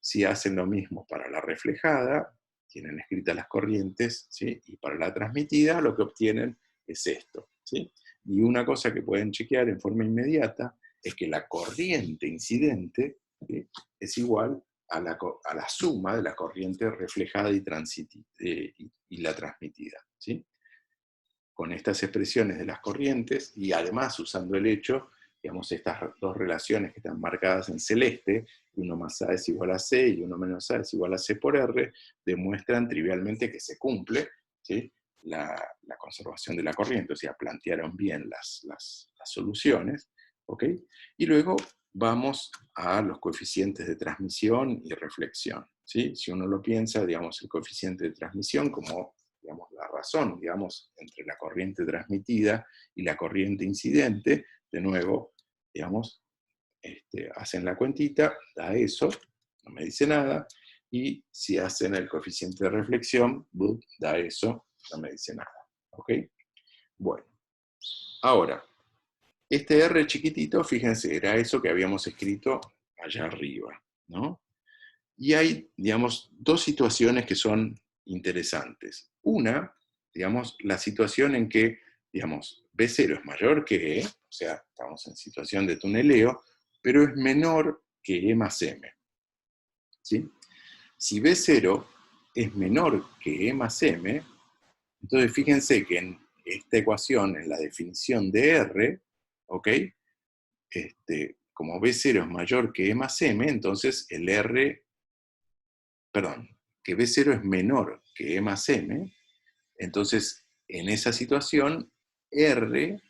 Si hacen lo mismo para la reflejada, tienen escritas las corrientes, ¿sí? Y para la transmitida lo que obtienen es esto, ¿sí? Y una cosa que pueden chequear en forma inmediata es que la corriente incidente, ¿sí?, es igual a la suma de la corriente reflejada y la transmitida, ¿sí? Con estas expresiones de las corrientes, y además usando el hecho, digamos, estas dos relaciones que están marcadas en celeste, 1 más A es igual a C y 1 menos A es igual a C por R, demuestran trivialmente que se cumple, ¿sí?, la conservación de la corriente, o sea, plantearon bien las soluciones, ¿ok? Y luego vamos a los coeficientes de transmisión y reflexión, ¿sí? Si uno lo piensa, digamos, el coeficiente de transmisión como, digamos, la razón, digamos, entre la corriente transmitida y la corriente incidente, de nuevo, digamos, hacen la cuentita, da eso, no me dice nada, y si hacen el coeficiente de reflexión, da eso, no me dice nada. ¿Ok? Bueno, ahora, este R chiquitito, fíjense, era eso que habíamos escrito allá arriba, ¿no? Y hay, digamos, dos situaciones que son interesantes. Una, digamos, la situación en que, digamos, B0 es mayor que E, o sea, estamos en situación de tuneleo, pero es menor que E más M, ¿sí? Si B0 es menor que E más M, entonces fíjense que en esta ecuación, en la definición de R, ¿ok? Como B0 es mayor que E más M, entonces el R, perdón, que B0 es menor que E más M, entonces en esa situación R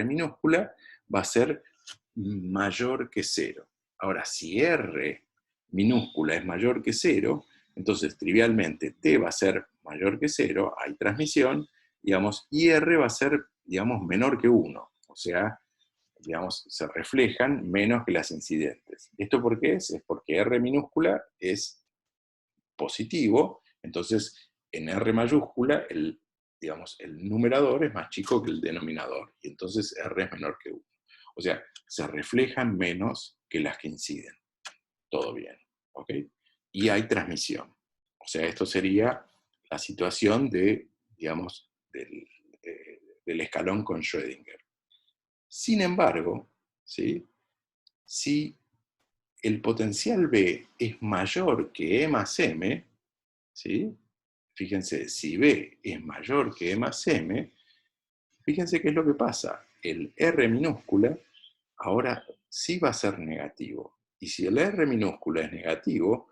minúscula, va a ser mayor que 0. Ahora, si R minúscula es mayor que 0, entonces trivialmente T va a ser mayor que 0, hay transmisión, digamos, y R va a ser, digamos, menor que 1, o sea, digamos, se reflejan menos que las incidentes. ¿Esto por qué es? Es porque R minúscula es positivo, entonces en R mayúscula digamos, el numerador es más chico que el denominador, y entonces R es menor que 1. O sea, se reflejan menos que las que inciden. Todo bien, ¿ok? Y hay transmisión. O sea, esto sería la situación de, digamos, del escalón con Schrödinger. Sin embargo, ¿sí?, si el potencial B es mayor que E más M, ¿sí?, fíjense, si B es mayor que E más M, fíjense qué es lo que pasa. El R minúscula ahora sí va a ser negativo. Y si el R minúscula es negativo,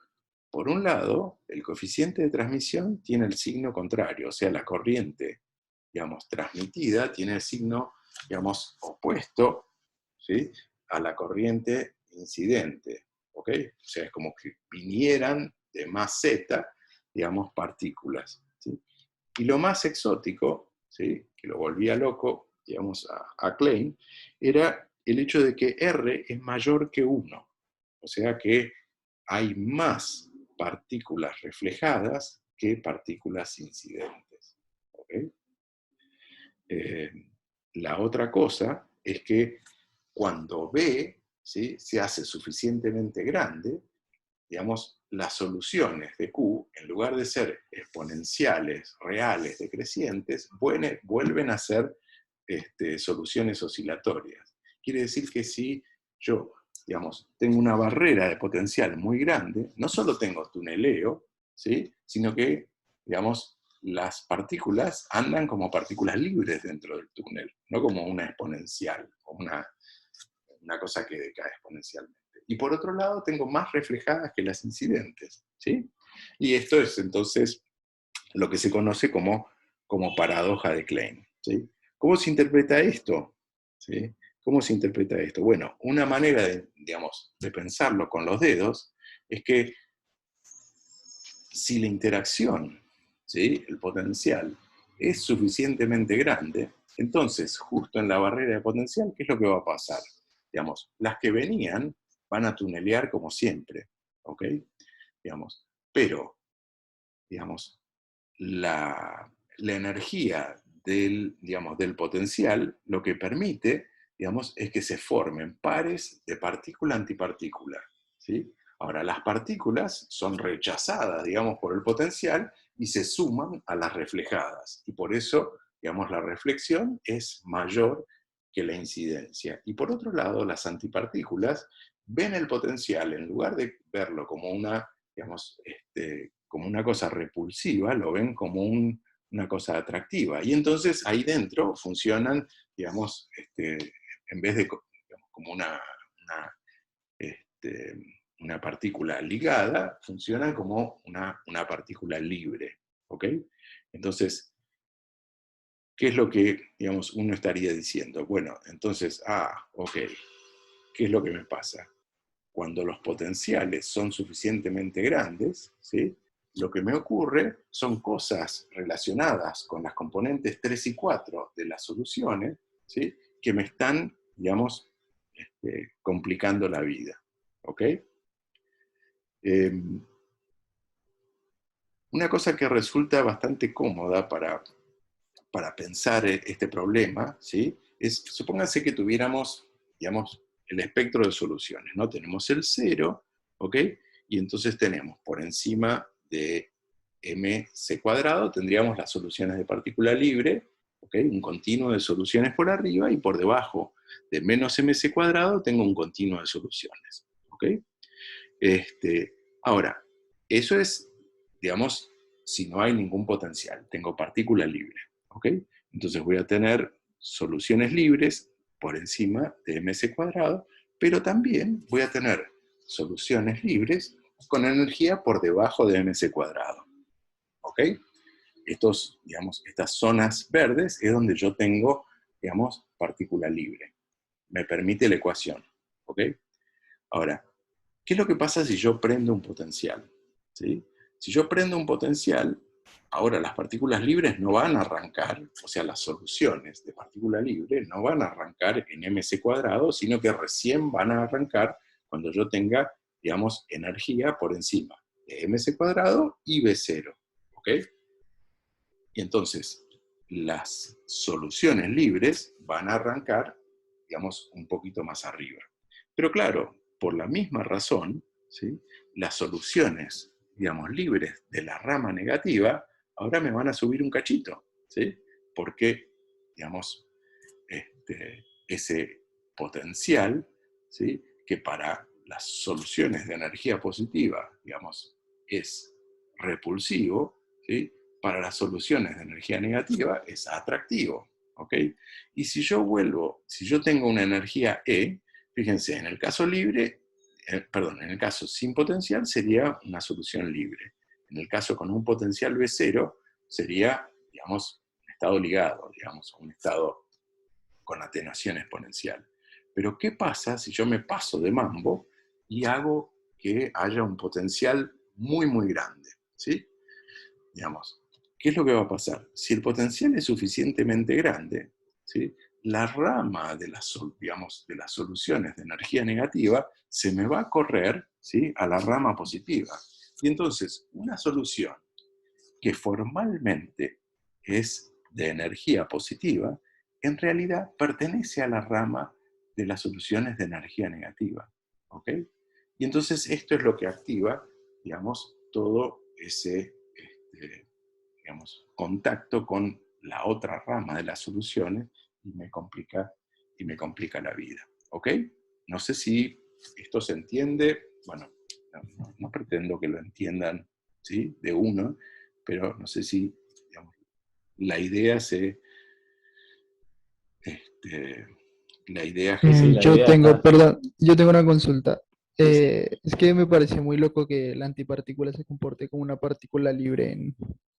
por un lado, el coeficiente de transmisión tiene el signo contrario, o sea, la corriente, digamos, transmitida tiene el signo, digamos, opuesto, ¿sí?, a la corriente incidente, ¿ok? O sea, es como que vinieran de más Z, digamos, partículas, ¿sí? Y lo más exótico, ¿sí?, que lo volvía loco, digamos, a Klein, era el hecho de que R es mayor que 1. O sea que hay más partículas reflejadas que partículas incidentes. ¿Ok? Eh, la otra cosa es que cuando B, ¿sí?, se hace suficientemente grande, digamos, las soluciones de Q, en lugar de ser exponenciales, reales, decrecientes, vuelven a ser soluciones oscilatorias. Quiere decir que si yo, digamos, tengo una barrera de potencial muy grande, no solo tengo tuneleo, ¿sí?, sino que, digamos, las partículas andan como partículas libres dentro del túnel, no como una exponencial, o una cosa que decae exponencialmente. Y por otro lado, tengo más reflejadas que las incidentes, ¿sí? Y esto es entonces lo que se conoce como paradoja de Klein, ¿sí? ¿Cómo se interpreta esto? ¿Sí? ¿Cómo se interpreta esto? Bueno, una manera de, digamos, de pensarlo con los dedos es que si la interacción, ¿sí?, el potencial, es suficientemente grande, entonces, justo en la barrera de potencial, ¿qué es lo que va a pasar? Digamos, las que venían van a tunelear como siempre, ¿ok? Digamos, pero, digamos, la energía del, digamos, del potencial lo que permite, digamos, es que se formen pares de partícula-antipartícula, ¿sí? Ahora, las partículas son rechazadas, digamos, por el potencial y se suman a las reflejadas. Y por eso, digamos, la reflexión es mayor que la incidencia. Y por otro lado, las antipartículas ven el potencial, en lugar de verlo como una, digamos, como una cosa repulsiva, lo ven como una cosa atractiva. Y entonces ahí dentro funcionan, digamos, en vez de digamos, como este, una partícula ligada, funcionan como una partícula libre. ¿Ok? Entonces, ¿qué es lo que, digamos, uno estaría diciendo? Bueno, entonces, ok, ¿qué es lo que me pasa? Cuando los potenciales son suficientemente grandes, ¿sí? Lo que me ocurre son cosas relacionadas con las componentes 3 y 4 de las soluciones, ¿sí? Que me están, digamos, complicando la vida. ¿Ok? Una cosa que resulta bastante cómoda para pensar este problema, ¿sí? Es, supónganse que tuviéramos, digamos, el espectro de soluciones, ¿no? Tenemos el cero, ¿ok? Y entonces tenemos por encima de mc cuadrado, tendríamos las soluciones de partícula libre, ¿ok? Un continuo de soluciones por arriba, y por debajo de menos mc cuadrado tengo un continuo de soluciones, ¿ok? Ahora, eso es, digamos, si no hay ningún potencial, tengo partícula libre, ¿ok? Entonces voy a tener soluciones libres por encima de mc cuadrado, pero también voy a tener soluciones libres con energía por debajo de mc cuadrado, ¿ok? Estos, digamos, estas zonas verdes es donde yo tengo, digamos, partícula libre. Me permite la ecuación, ¿ok? Ahora, ¿qué es lo que pasa si yo prendo un potencial? ¿Sí? Si yo prendo un potencial, ahora las partículas libres no van a arrancar, o sea, las soluciones de partícula libre no van a arrancar en mc cuadrado, sino que recién van a arrancar cuando yo tenga, digamos, energía por encima de mc cuadrado y b0. ¿Ok? Y entonces, las soluciones libres van a arrancar, digamos, un poquito más arriba. Pero claro, por la misma razón, ¿sí? Las soluciones, digamos, libres de la rama negativa, ahora me van a subir un cachito, ¿sí? Porque, digamos, ese potencial, ¿sí? Que para las soluciones de energía positiva, digamos, es repulsivo, ¿sí? Para las soluciones de energía negativa es atractivo, ¿ok? Y si yo tengo una energía E, fíjense, en el caso libre, perdón, en el caso sin potencial sería una solución libre. En el caso con un potencial B0 sería, digamos, un estado ligado, digamos, un estado con atenuación exponencial. Pero ¿qué pasa si yo me paso de mambo y hago que haya un potencial muy, muy grande? ¿Sí? Digamos, ¿qué es lo que va a pasar? Si el potencial es suficientemente grande, ¿sí? La rama de digamos, de las soluciones de energía negativa se me va a correr, ¿sí? A la rama positiva. Y entonces, una solución que formalmente es de energía positiva, en realidad pertenece a la rama de las soluciones de energía negativa. ¿Ok? Y entonces esto es lo que activa, digamos, todo ese, digamos, contacto con la otra rama de las soluciones y me complica la vida. ¿Ok? No sé si esto se entiende. Bueno, no pretendo que lo entiendan, ¿sí? De uno, pero no sé si, digamos, la idea se... Este, la idea Sí, sí, general. la idea está. Perdón, yo tengo una consulta. Sí, sí. Es que me parece muy loco que la antipartícula se comporte como una partícula libre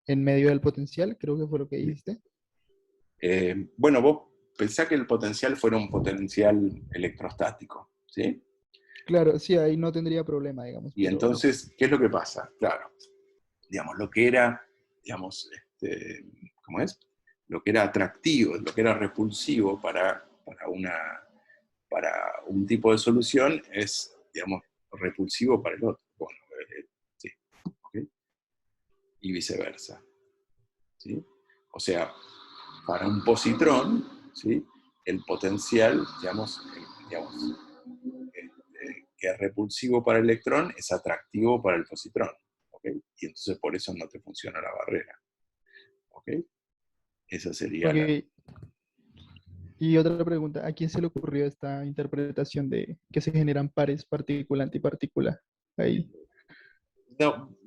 en medio del potencial, creo que fue lo que dijiste. Bueno, vos pensá que el potencial fuera un potencial electrostático, ¿sí? Claro, sí, ahí no tendría problema, digamos, Y pero entonces, ¿qué es lo que pasa? Claro, digamos, lo que era, digamos, ¿cómo es? Lo que era atractivo, lo que era repulsivo para un tipo de solución es, digamos, repulsivo para el otro. Bueno, sí, ¿ok? Y viceversa, ¿sí? O sea, para un positrón, ¿sí? El potencial, que es repulsivo para el electrón es atractivo para el positrón, ¿ok? Y entonces por eso no te funciona la barrera, ¿ok? Esa sería la... Ok. Y otra pregunta, ¿a quién se le ocurrió esta interpretación de que se generan pares partícula-antipartícula? Ahí. No,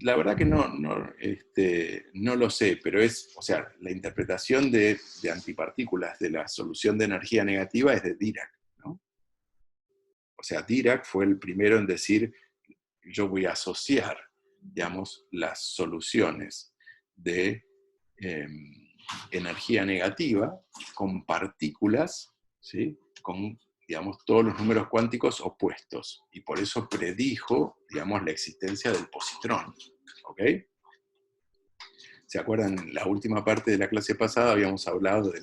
la verdad que no lo sé, pero es, o sea, la interpretación de antipartículas de la solución de energía negativa es de Dirac, ¿no? O sea, Dirac fue el primero en decir, yo voy a asociar, digamos, las soluciones de energía negativa con partículas, ¿sí? Con, digamos, todos los números cuánticos opuestos. Y por eso predijo, digamos, la existencia del positrón. ¿Ok? ¿Se acuerdan? En la última parte de la clase pasada habíamos hablado de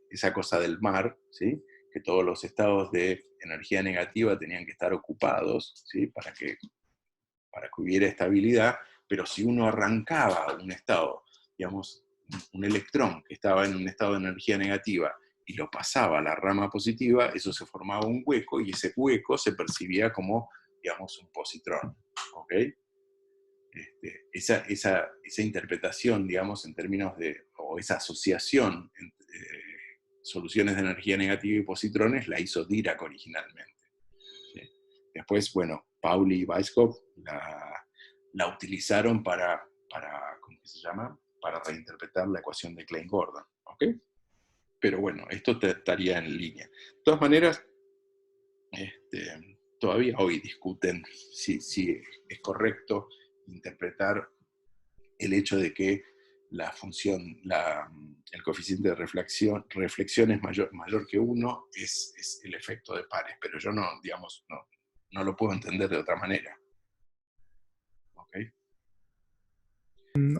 esa cosa del mar, ¿sí? Que todos los estados de energía negativa tenían que estar ocupados, ¿sí? Para que hubiera estabilidad, pero si uno arrancaba un estado, digamos, un electrón que estaba en un estado de energía negativa y lo pasaba a la rama positiva, eso se formaba un hueco y ese hueco se percibía como, digamos, un positrón. ¿Ok? Esa interpretación, digamos, en términos o esa asociación entre soluciones de energía negativa y positrones la hizo Dirac originalmente. ¿Sí? Después, bueno, Pauli y Weishaupt la utilizaron ¿cómo se llama? Para reinterpretar la ecuación de Klein-Gordon. ¿Ok? Pero bueno, esto estaría en línea. De todas maneras, todavía hoy discuten si es correcto interpretar el hecho de que la función, el coeficiente de reflexión es mayor que 1, es el efecto de pares, pero yo no lo puedo entender de otra manera. ¿Ok?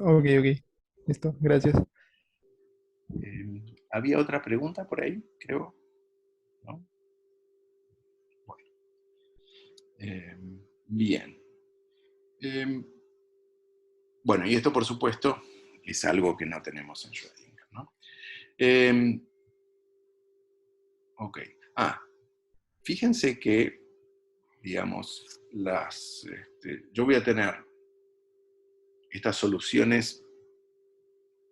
Ok, ok. Listo, gracias. ¿Había otra pregunta por ahí, creo? ¿No? Bueno. Bien. Bueno, y esto por supuesto es algo que no tenemos en Schrödinger, ¿no? Ok. Fíjense que, digamos, yo voy a tener estas soluciones,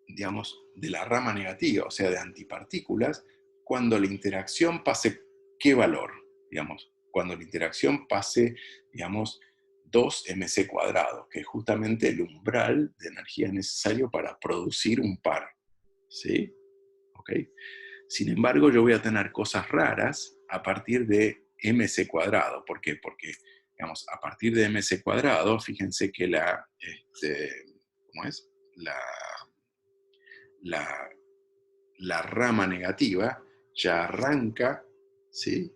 digamos, de la rama negativa, o sea, de antipartículas, cuando la interacción pase, ¿qué valor? Digamos, cuando la interacción pase, digamos, 2mc², que es justamente el umbral de energía necesario para producir un par. ¿Sí? ¿Ok? Sin embargo, yo voy a tener cosas raras a partir de mc². ¿Por qué? Porque, digamos, a partir de mc², fíjense que ¿cómo es? La rama negativa ya arranca, ¿sí?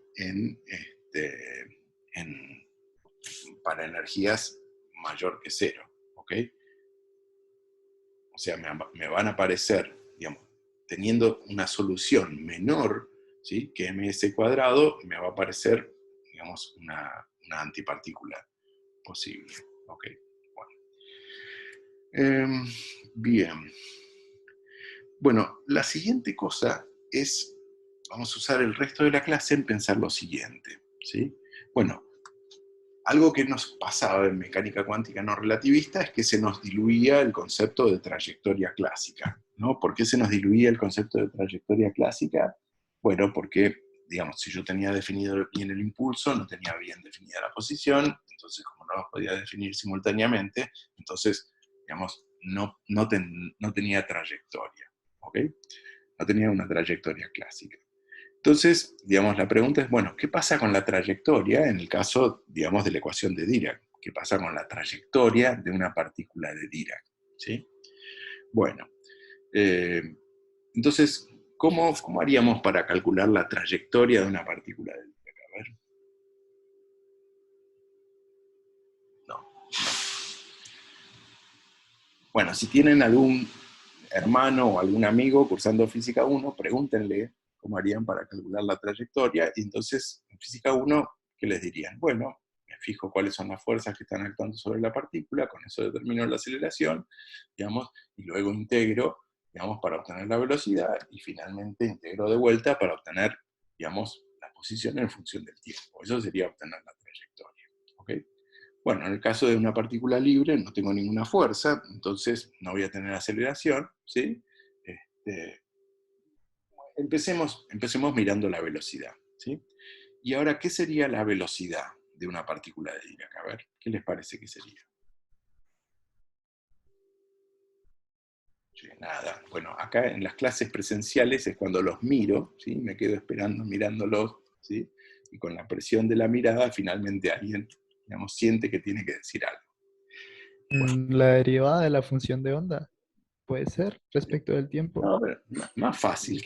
Para energías mayor que 0. ¿Ok? O sea, me van a aparecer, digamos, teniendo una solución menor, ¿sí? Que ms², me va a aparecer, digamos, una antipartícula posible. ¿Ok? Bueno. Bien. Bueno, la siguiente cosa es, vamos a usar el resto de la clase en pensar lo siguiente, ¿sí? Bueno, algo que nos pasaba en mecánica cuántica no relativista es que se nos diluía el concepto de trayectoria clásica, ¿no? ¿Por qué se nos diluía el concepto de trayectoria clásica? Bueno, porque, digamos, si yo tenía definido bien el impulso, no tenía bien definida la posición, entonces como no los podía definir simultáneamente, entonces, digamos, no tenía trayectoria, ¿ok? No tenía una trayectoria clásica. Entonces, digamos, la pregunta es, bueno, ¿qué pasa con la trayectoria en el caso, digamos, de la ecuación de Dirac? ¿Qué pasa con la trayectoria de una partícula de Dirac? ¿Sí? Bueno, entonces, ¿cómo haríamos para calcular la trayectoria de una partícula de Dirac? A ver. No. Bueno, si tienen algún hermano o algún amigo cursando Física 1, pregúntenle cómo harían para calcular la trayectoria, y entonces en Física 1 ¿qué les dirían? Bueno, me fijo cuáles son las fuerzas que están actuando sobre la partícula, con eso determino la aceleración, digamos, y luego integro, digamos, para obtener la velocidad, y finalmente integro de vuelta para obtener, digamos, la posición en función del tiempo. Eso sería obtener la trayectoria. ¿Ok? Bueno, en el caso de una partícula libre no tengo ninguna fuerza, entonces no voy a tener aceleración, ¿sí? Empecemos mirando la velocidad, ¿sí? Y ahora, ¿qué sería la velocidad de una partícula de Dirac? A ver, ¿qué les parece que sería? Sí, nada. Bueno, acá en las clases presenciales es cuando los miro, ¿sí? Me quedo esperando, mirándolos, ¿sí? Y con la presión de la mirada, finalmente alguien, digamos, siente que tiene que decir algo. Bueno, La derivada de la función de onda, puede ser, respecto del tiempo. no, pero más fácil.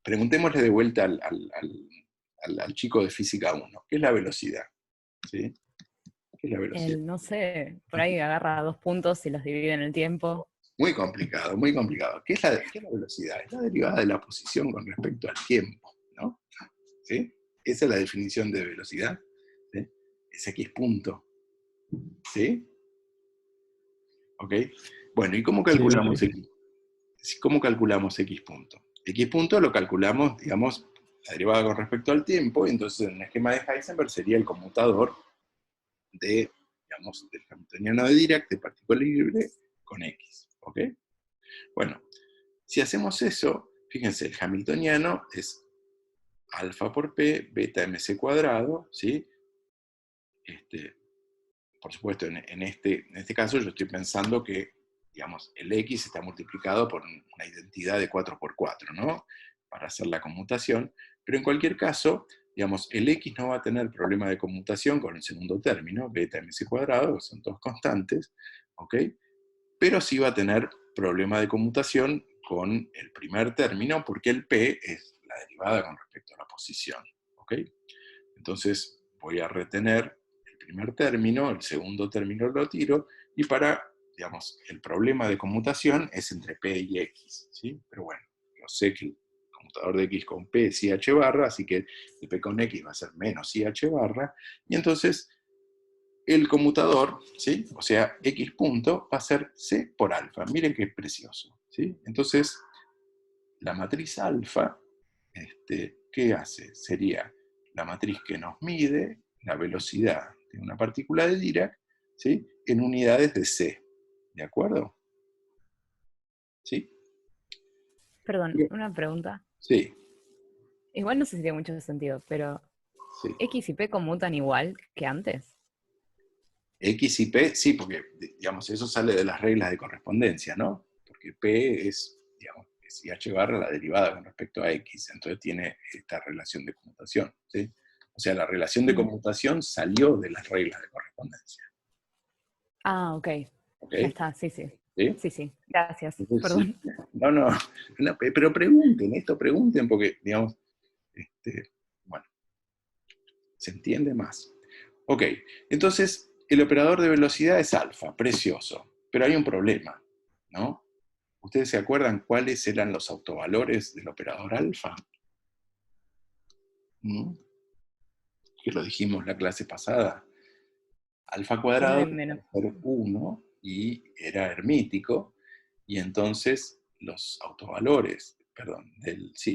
Preguntémosle de vuelta al chico de Física 1, ¿qué es la velocidad? ¿Sí? ¿Qué es la velocidad? No sé, por ahí agarra 2 puntos y los divide en el tiempo. Muy complicado, muy complicado. ¿Qué es la velocidad? Es la derivada de la posición con respecto al tiempo, ¿no? ¿Sí? Esa es la definición de velocidad. ¿Sí? Es X punto. ¿Sí? ¿Ok? Bueno, ¿y cómo Sí, calculamos sí. X? ¿Cómo calculamos X punto? X punto lo calculamos, digamos, la derivada con respecto al tiempo, y entonces en el esquema de Heisenberg sería el conmutador digamos, del hamiltoniano de Dirac, de partícula libre, con X. ¿Ok? Bueno, si hacemos eso, fíjense, el hamiltoniano es alfa por p, beta mc cuadrado, ¿sí? Por supuesto, en este caso yo estoy pensando que, digamos, el x está multiplicado por una identidad de 4×4, ¿no? Para hacer la conmutación, pero en cualquier caso, digamos, el x no va a tener problema de conmutación con el segundo término, beta mc cuadrado, que son todos constantes, ¿ok? Pero sí va a tener problema de conmutación con el primer término, porque el p es la derivada con respecto a la posición, ¿ok? Entonces voy a retener el primer término, el segundo término lo tiro, y digamos, el problema de conmutación es entre p y x, ¿sí? Pero bueno, yo sé que el conmutador de x con p es IH barra, así que el p con x va a ser menos IH barra, y entonces el conmutador, ¿sí? O sea, x punto va a ser c por alfa. Miren qué precioso, ¿sí? Entonces, la matriz alfa, ¿qué hace? Sería la matriz que nos mide la velocidad de una partícula de Dirac, ¿sí? En unidades de c, ¿de acuerdo? ¿Sí? Perdón, una pregunta. Sí, Igual no sé si tiene mucho sentido, pero sí. ¿X y P conmutan igual que antes? X y P, sí, porque, digamos, eso sale de las reglas de correspondencia, ¿no? Porque P es, digamos, es IH barra la derivada con respecto a X, entonces tiene esta relación de conmutación, ¿sí? O sea, la relación de Mm. conmutación salió de las reglas de correspondencia, Ah, ok. ¿ok? Ya está, sí, sí. ¿Sí? Sí, sí. Gracias. Entonces, sí. Perdón. No, pero pregunten, porque, digamos, bueno, se entiende más. Ok, entonces el operador de velocidad es alfa, precioso, pero hay un problema, ¿no? ¿Ustedes se acuerdan cuáles eran los autovalores del operador alfa? ¿Mm? Que lo dijimos la clase pasada. Alfa Uno cuadrado y menos. era 1 y era hermítico, y entonces los autovalores,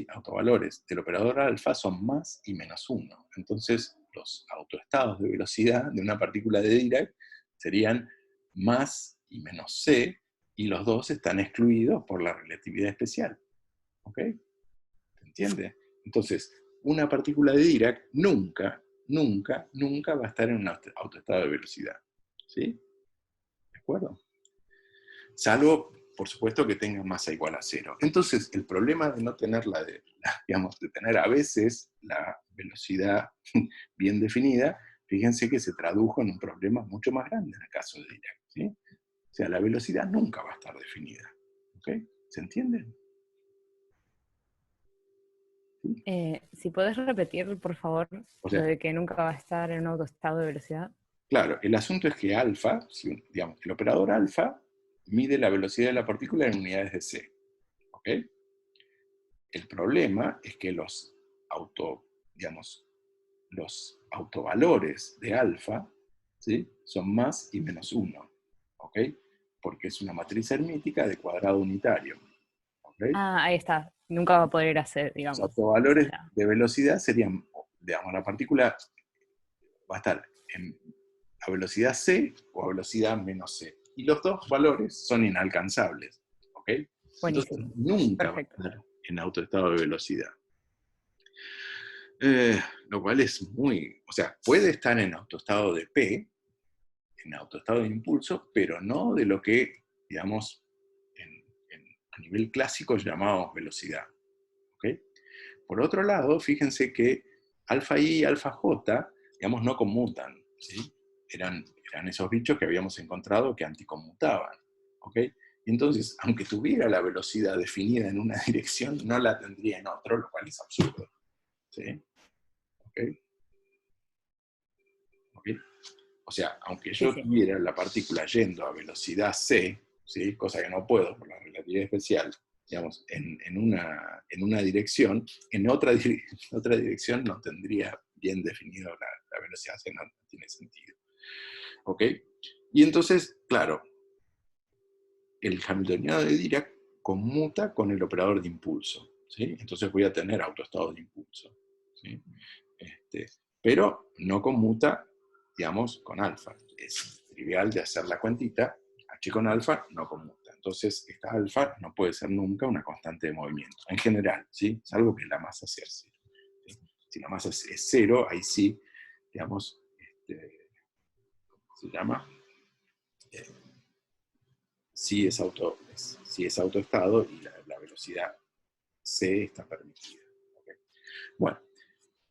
autovalores del operador alfa son más y menos 1. Entonces los autoestados de velocidad de una partícula de Dirac serían más y menos c, y los dos están excluidos por la relatividad especial. ¿Ok? ¿Se entiende? Entonces, una partícula de Dirac nunca, nunca, nunca va a estar en un autoestado de velocidad. ¿Sí? ¿De acuerdo? Salvo, por supuesto, que tenga masa igual a 0. Entonces, el problema de no tener digamos, de tener a veces la velocidad bien definida, fíjense que se tradujo en un problema mucho más grande en el caso de Dirac, ¿sí? O sea, la velocidad nunca va a estar definida. ¿Ok? ¿Se entiende? ¿Sí? Si podés repetir, por favor, O lo sea, de que nunca va a estar en un autoestado de velocidad. claro, el asunto es que alfa, digamos, el operador alfa mide la velocidad de la partícula en unidades de c. ¿Ok? El problema es que digamos, los autovalores de alfa, ¿sí?, son más y menos 1, ¿ok? Porque es una matriz hermítica de cuadrado unitario, ¿ok? Ah, ahí está. Nunca va a poder hacer, Los digamos. autovalores Ya. de velocidad serían, digamos, la partícula va a estar a velocidad c o a velocidad menos c. Y los dos valores son inalcanzables, ¿ok? Entonces Buenísimo. nunca va a Perfecto. estar en autoestado de velocidad. Lo cual es muy, o sea, puede estar en autoestado de P, en autoestado de impulso, pero no de lo que, digamos, a nivel clásico llamamos velocidad, ¿ok? Por otro lado, fíjense que alfa I y alfa J, digamos, no conmutan, ¿sí? Eran esos bichos que habíamos encontrado que anticonmutaban, ¿ok? Y entonces, aunque tuviera la velocidad definida en una dirección, no la tendría en otro, lo cual es absurdo, ¿sí? ¿Ok? ¿Ok? O sea, aunque Sí, yo sí. tuviera la partícula yendo a velocidad c, ¿sí?, cosa que no puedo por la relatividad especial, digamos, en una dirección, en otra dirección no tendría bien definido la velocidad c, no tiene sentido. ¿Ok? Y entonces, claro, el hamiltoniano de Dirac conmuta con el operador de impulso, ¿sí? Entonces voy a tener autoestado de impulso, ¿sí? Pero no conmuta, digamos, con alfa. Es trivial de hacer la cuentita, h con alfa no conmuta. Entonces, esta alfa no puede ser nunca una constante de movimiento, en general, ¿sí? Salvo que la masa sea cero, ¿sí? Si la masa es cero, ahí sí, digamos, se llama, sí es autoestado y la velocidad c está permitida. ¿Okay? Bueno,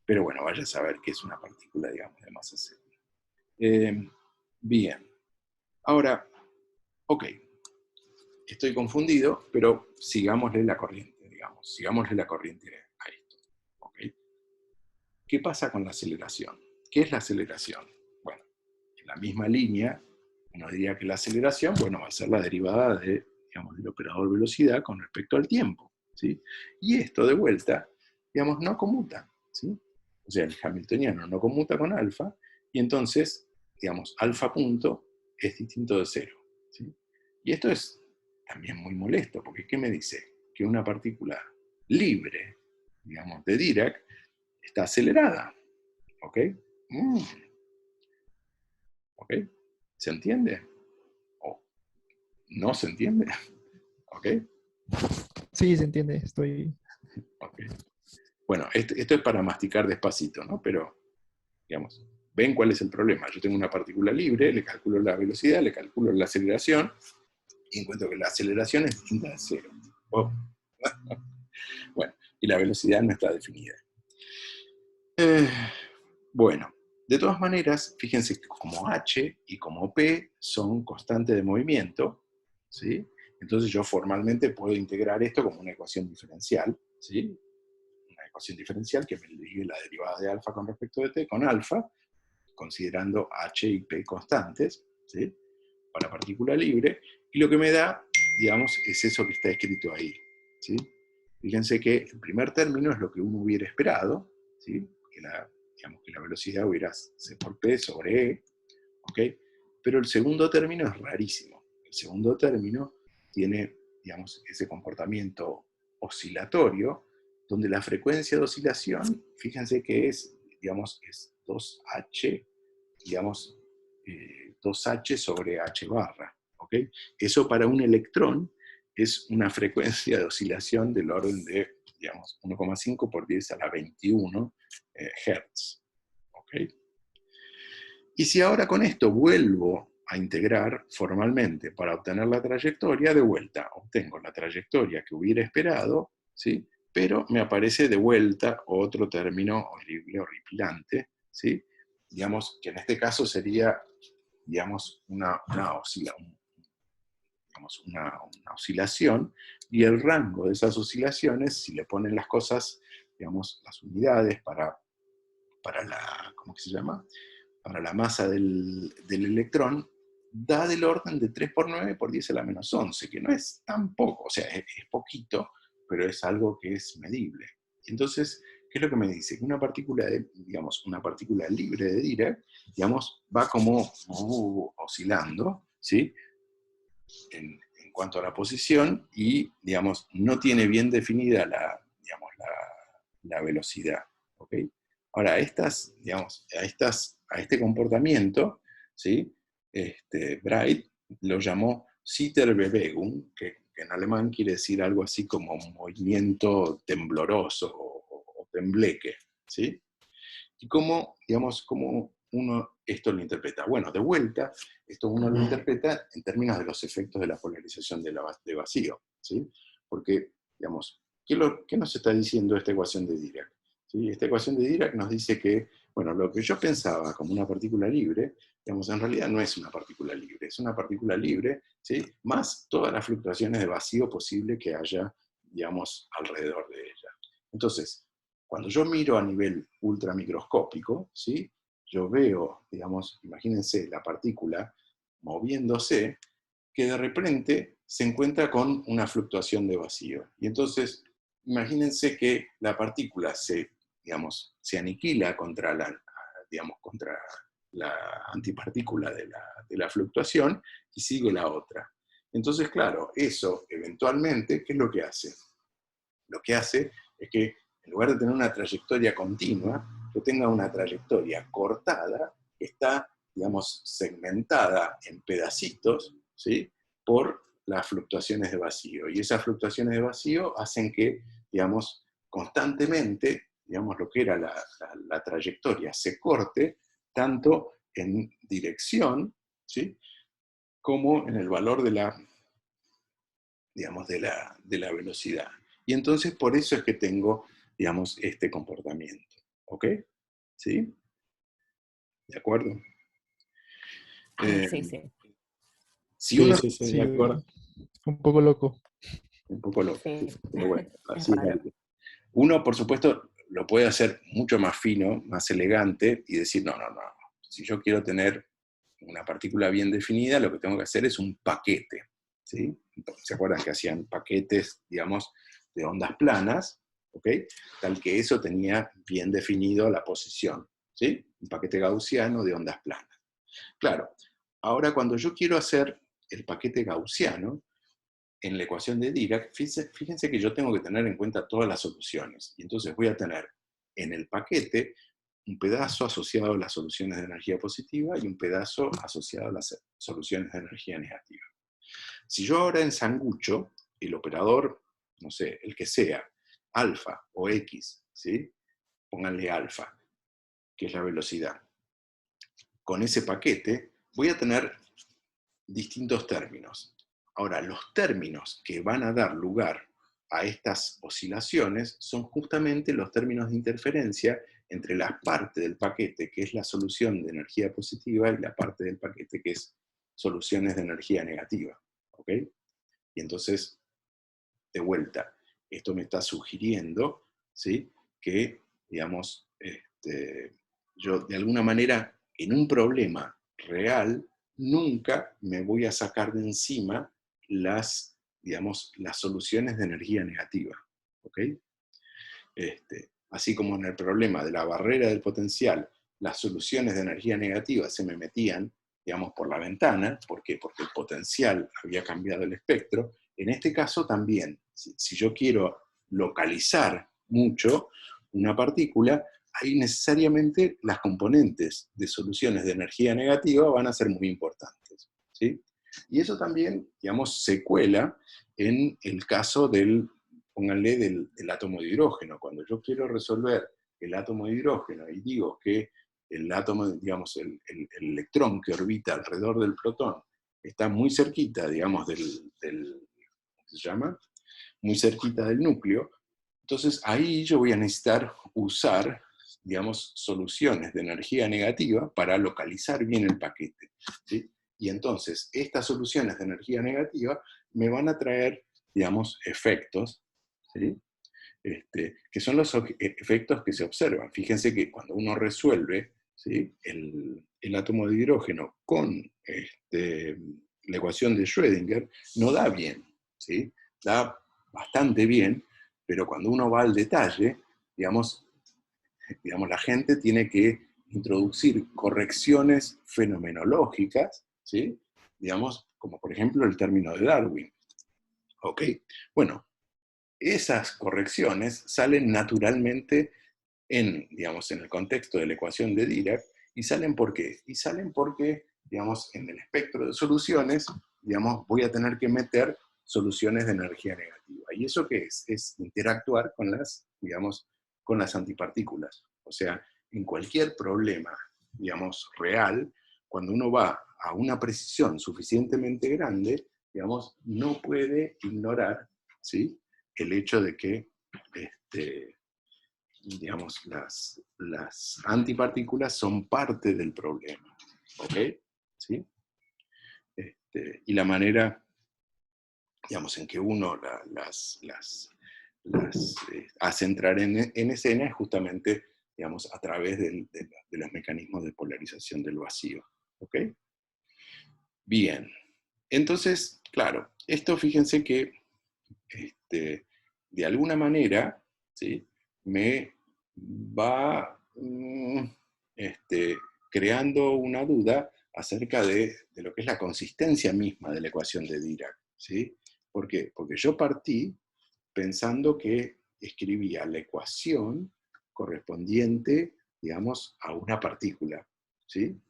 pero bueno, vaya a saber que es una partícula, digamos, de masa cero. Bien. Ahora, ok, estoy confundido, pero sigámosle la corriente, digamos. Sigámosle la corriente a esto. ¿Ok? ¿Qué pasa con la aceleración? ¿Qué es la aceleración? Bueno, en la misma línea, uno diría que la aceleración, bueno, va a ser la derivada digamos, del operador velocidad con respecto al tiempo, ¿sí? Y esto, de vuelta, digamos, no conmuta, ¿sí? O sea, el hamiltoniano no conmuta con alfa, y entonces, digamos, alfa punto es distinto de cero, ¿sí? Y esto es también muy molesto, porque ¿qué me dice? Que una partícula libre, digamos, de Dirac, está acelerada, ¿ok? ¿Ok? ¿Se entiende? ¿O no se entiende? ¿Ok? Sí, se entiende, estoy... Ok. Bueno, esto es para masticar despacito, ¿no? Pero, digamos, ¿ven cuál es el problema? Yo tengo una partícula libre, le calculo la velocidad, le calculo la aceleración, y encuentro que la aceleración es distinta de cero. Oh. Bueno, y la velocidad no está definida. Bueno, de todas maneras, fíjense que como h y como p son constantes de movimiento, ¿sí? Entonces yo formalmente puedo integrar esto como una ecuación diferencial, ¿sí? Una ecuación diferencial que me ligue la derivada de alfa con respecto de t con alfa, considerando h y p constantes, ¿sí?, para partícula libre, y lo que me da, digamos, es eso que está escrito ahí, ¿sí? Fíjense que el primer término es lo que uno hubiera esperado, ¿sí? Digamos que la velocidad hubiera c por p sobre e, ¿ok? Pero el segundo término es rarísimo. El segundo término tiene, digamos, ese comportamiento oscilatorio, donde la frecuencia de oscilación, fíjense que es, digamos, es 2h, digamos, 2h sobre h barra, ¿ok? Eso para un electrón es una frecuencia de oscilación del orden de, digamos, 1,5 por 10 a la 21 Hz, ¿ok? Y si ahora con esto vuelvo a integrar formalmente para obtener la trayectoria, de vuelta obtengo la trayectoria que hubiera esperado, ¿sí?, pero me aparece de vuelta otro término horrible, horripilante, ¿sí?, digamos que en este caso sería, digamos, una oscilación, y el rango de esas oscilaciones, si le ponen las cosas, digamos, las unidades para la, ¿cómo que se llama?, para la masa del electrón, da del orden de 3 por 9 por 10 a la menos 11, que no es tan poco, o sea, es poquito, pero es algo que es medible. Entonces, ¿Qué es lo que me dice? Que una partícula, una partícula libre de Dirac, va como oscilando, ¿sí? En cuanto a la posición y, no tiene bien definida la velocidad, ¿ok? Ahora, a este comportamiento, ¿sí? Bright lo llamó Zitterbewegung, que en alemán quiere decir algo así como un movimiento tembloroso o tembleque, ¿sí? ¿Y cómo uno esto lo interpreta? Bueno, de vuelta, esto uno lo interpreta en términos de los efectos de la polarización de vacío, ¿sí? Porque, ¿qué nos está diciendo esta ecuación de Dirac? ¿Sí? Esta ecuación de Dirac nos dice que, bueno, lo que yo pensaba como una partícula libre, en realidad no es una partícula libre, es una partícula libre, ¿sí? Más todas las fluctuaciones de vacío posible que haya, alrededor de ella. Entonces, cuando yo miro a nivel ultramicroscópico, ¿sí? Yo veo, imagínense la partícula moviéndose, que de repente se encuentra con una fluctuación de vacío. Y entonces, imagínense que la partícula se aniquila contra la antipartícula de la fluctuación y sigue la otra. Entonces, claro, eso eventualmente, ¿qué es lo que hace? Lo que hace es que en lugar de tener una trayectoria continua, yo tenga una trayectoria cortada, que está, segmentada en pedacitos, ¿sí? Por las fluctuaciones de vacío. Y esas fluctuaciones de vacío hacen que, constantemente, lo que era la trayectoria se corte, tanto en dirección, ¿sí? Como en el valor de la velocidad. Y entonces por eso es que tengo, este comportamiento. ¿Ok? ¿Sí? ¿De acuerdo? Sí, sí. Si uno, Sí, Sí, de acuerdo. un poco loco. un poco loco, Sí. pero bueno, Es así es la raro. vida. Uno, por supuesto, lo puede hacer mucho más fino, más elegante, y decir, no. Si yo quiero tener una partícula bien definida, lo que tengo que hacer es un paquete. ¿Sí? ¿Se acuerdan que hacían paquetes, de ondas planas? ¿Ok? Tal que eso tenía bien definido la posición. ¿Sí? Un paquete gaussiano de ondas planas. Claro, ahora cuando yo quiero hacer el paquete gaussiano, en la ecuación de Dirac, fíjense que yo tengo que tener en cuenta todas las soluciones. Y entonces voy a tener en el paquete un pedazo asociado a las soluciones de energía positiva y un pedazo asociado a las soluciones de energía negativa. Si yo ahora ensangucho el operador, no sé, el que sea, alfa o x, ¿sí? Pónganle alfa, que es la velocidad. Con ese paquete voy a tener distintos términos. Ahora, los términos que van a dar lugar a estas oscilaciones son justamente los términos de interferencia entre la parte del paquete, que es la solución de energía positiva, y la parte del paquete, que es soluciones de energía negativa. ¿Ok? Y entonces, de vuelta, esto me está sugiriendo, ¿sí? Que, yo de alguna manera, en un problema real, nunca me voy a sacar de encima las soluciones de energía negativa. ¿Ok? Así como en el problema de la barrera del potencial, las soluciones de energía negativa se me metían, por la ventana. ¿Por qué? Porque el potencial había cambiado el espectro. En este caso también, si yo quiero localizar mucho una partícula, ahí necesariamente las componentes de soluciones de energía negativa van a ser muy importantes, ¿sí? Y eso también, se cuela en el caso pónganle, del átomo de hidrógeno. Cuando yo quiero resolver el átomo de hidrógeno y digo que el átomo, el electrón que orbita alrededor del protón está muy cerquita, ¿cómo se llama? Muy cerquita del núcleo, entonces ahí yo voy a necesitar usar, soluciones de energía negativa para localizar bien el paquete, ¿sí? Y entonces estas soluciones de energía negativa me van a traer, efectos, ¿sí? Que son los efectos que se observan. Fíjense que cuando uno resuelve, ¿sí? el átomo de hidrógeno con la ecuación de Schrödinger, no da bien, ¿sí? Da bastante bien, pero cuando uno va al detalle, digamos, la gente tiene que introducir correcciones fenomenológicas, ¿sí? Digamos, como por ejemplo el término de Darwin. ¿Ok? Bueno, esas correcciones salen naturalmente digamos, en el contexto de la ecuación de Dirac, y salen ¿por qué? Y salen porque, digamos, en el espectro de soluciones, digamos, voy a tener que meter soluciones de energía negativa. ¿Y eso qué es? Es interactuar con las, digamos, con las antipartículas. O sea, en cualquier problema, digamos, real, cuando uno va a una precisión suficientemente grande, digamos, no puede ignorar, ¿sí?, el hecho de que, digamos, las antipartículas son parte del problema. ¿Ok? ¿Sí? Y la manera, digamos, en que uno las hace entrar en escena es justamente, digamos, a través de los mecanismos de polarización del vacío. ¿Ok? Bien. Entonces, claro, esto fíjense que de alguna manera, ¿sí?, me va creando una duda acerca de lo que es la consistencia misma de la ecuación de Dirac. ¿Sí? ¿Por qué? Porque yo partí pensando que escribía la ecuación correspondiente, digamos, a una partícula. ¿Sí?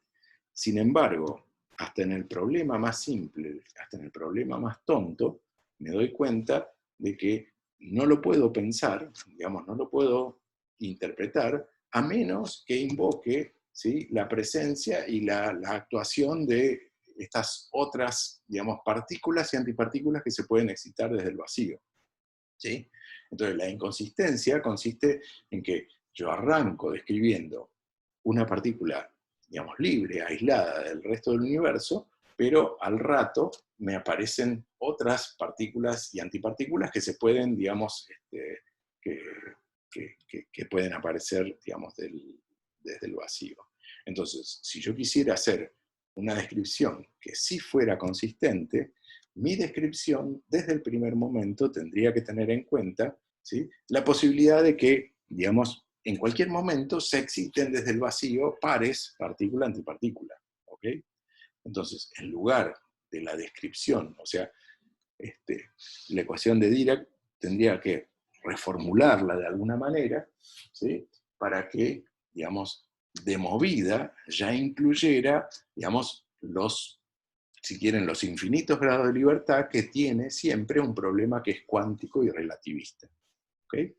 Sin embargo, hasta en el problema más simple, hasta en el problema más tonto, me doy cuenta de que no lo puedo pensar, digamos, no lo puedo interpretar, a menos que invoque, ¿sí?, la presencia y la actuación de estas otras, digamos, partículas y antipartículas que se pueden excitar desde el vacío. ¿Sí? Entonces, la inconsistencia consiste en que yo arranco describiendo una partícula, digamos, libre, aislada del resto del universo, pero al rato me aparecen otras partículas y antipartículas que se pueden, digamos, que pueden aparecer, digamos, desde el vacío. Entonces, si yo quisiera hacer una descripción que sí fuera consistente, mi descripción desde el primer momento tendría que tener en cuenta, ¿sí?, la posibilidad de que, digamos, en cualquier momento se exciten desde el vacío pares partícula-antipartícula. ¿Ok? Entonces, en lugar de la descripción, o sea, la ecuación de Dirac tendría que reformularla de alguna manera, ¿sí?, para que, digamos, de movida ya incluyera, digamos, si quieren, los infinitos grados de libertad que tiene siempre un problema que es cuántico y relativista. ¿Ok?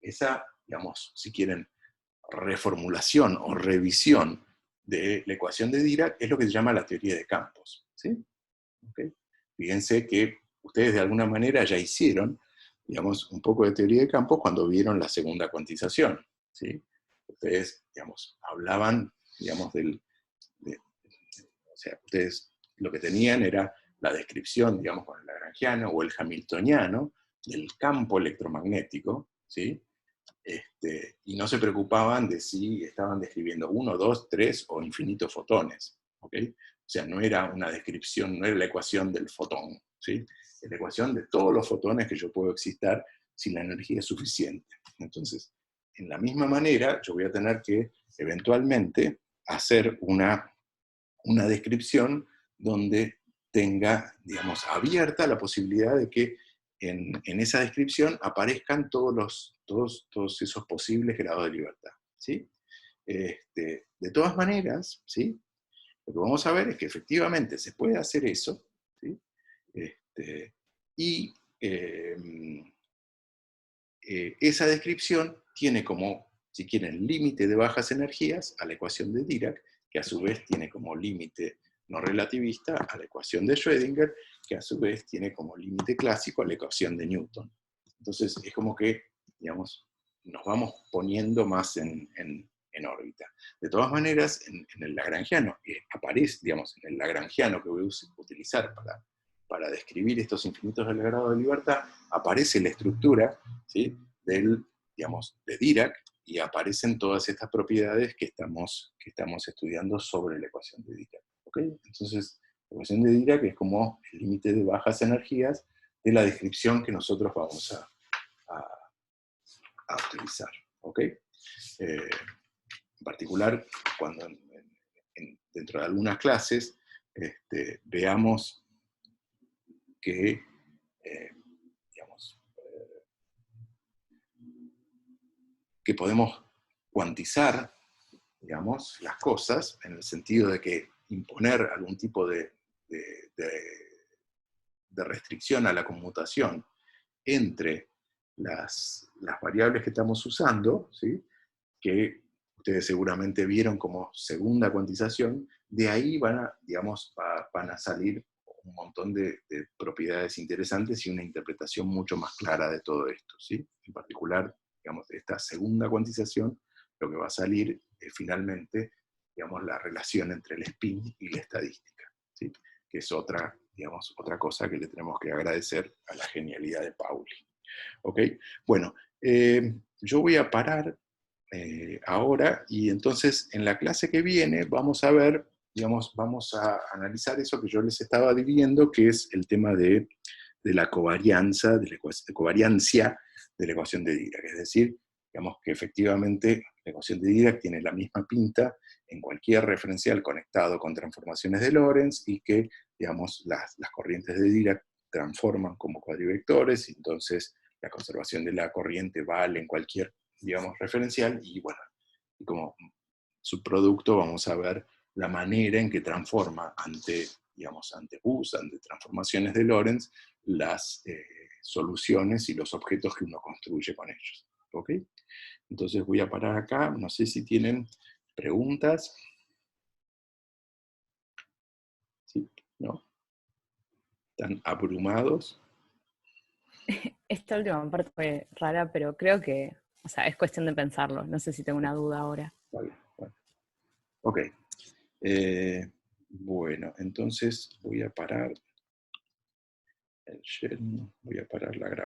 Esa, digamos, si quieren, reformulación o revisión de la ecuación de Dirac es lo que se llama la teoría de campos. ¿Sí? ¿Ok? Fíjense que ustedes de alguna manera ya hicieron, digamos, un poco de teoría de campos cuando vieron la segunda cuantización. ¿Sí? Ustedes, digamos, hablaban, digamos, o sea, ustedes lo que tenían era la descripción, digamos, con el lagrangiano o el hamiltoniano del campo electromagnético, ¿sí? Y no se preocupaban de si estaban describiendo 1, 2, 3 o infinitos fotones. ¿Ok? O sea, no era una descripción, no era la ecuación del fotón, ¿sí? Es la ecuación de todos los fotones que yo puedo excitar si la energía es suficiente. Entonces, en la misma manera, yo voy a tener que eventualmente hacer una descripción donde tenga, digamos, abierta la posibilidad de que en esa descripción aparezcan todos esos posibles grados de libertad. ¿Sí? De todas maneras, ¿sí?, lo que vamos a ver es que efectivamente se puede hacer eso, ¿sí? Y esa descripción tiene como, si quieren, límite de bajas energías a la ecuación de Dirac, que a su vez tiene como límite no relativista a la ecuación de Schrödinger, que a su vez tiene como límite clásico a la ecuación de Newton. Entonces es como que, digamos, nos vamos poniendo más en órbita. De todas maneras, en el lagrangiano, que aparece, digamos, en el lagrangiano que voy a utilizar para describir estos infinitos del grado de libertad, aparece la estructura, ¿sí?, digamos, de Dirac, y aparecen todas estas propiedades que estamos estudiando sobre la ecuación de Dirac. ¿Ok? Entonces, la ecuación de Dirac es como el límite de bajas energías de la descripción que nosotros vamos a utilizar. ¿Ok? En particular, cuando dentro de algunas clases veamos que, digamos, que podemos cuantizar, digamos, las cosas, en el sentido de que imponer algún tipo de restricción a la conmutación entre las variables que estamos usando, ¿sí? Que ustedes seguramente vieron como segunda cuantización, de ahí digamos, van a salir un montón de propiedades interesantes y una interpretación mucho más clara de todo esto, ¿sí? En particular, digamos, de esta segunda cuantización, lo que va a salir es finalmente, digamos, la relación entre el spin y la estadística, ¿sí? Que es otra, digamos, otra cosa que le tenemos que agradecer a la genialidad de Pauli. ¿Ok? Bueno, yo voy a parar ahora, y entonces en la clase que viene vamos a ver, digamos, vamos a analizar eso que yo les estaba diciendo, que es el tema de la covarianza, covariancia de la ecuación de Dirac. Es decir, digamos que efectivamente la ecuación de Dirac tiene la misma pinta en cualquier referencial conectado con transformaciones de Lorentz, y que, digamos, las corrientes de Dirac transforman como cuadrivectores, y entonces la conservación de la corriente vale en cualquier, digamos, referencial, y bueno, y como subproducto vamos a ver la manera en que transforma ante U, ante transformaciones de Lorentz, las soluciones y los objetos que uno construye con ellos. ¿Ok? Entonces voy a parar acá, no sé si tienen preguntas. ¿Sí? ¿No? ¿Están abrumados? Esta última parte fue rara, pero creo que, o sea, es cuestión de pensarlo. No sé si tengo una duda ahora. Está bien, bueno. Ok. Bueno, entonces voy a parar el share, voy a parar la grabación.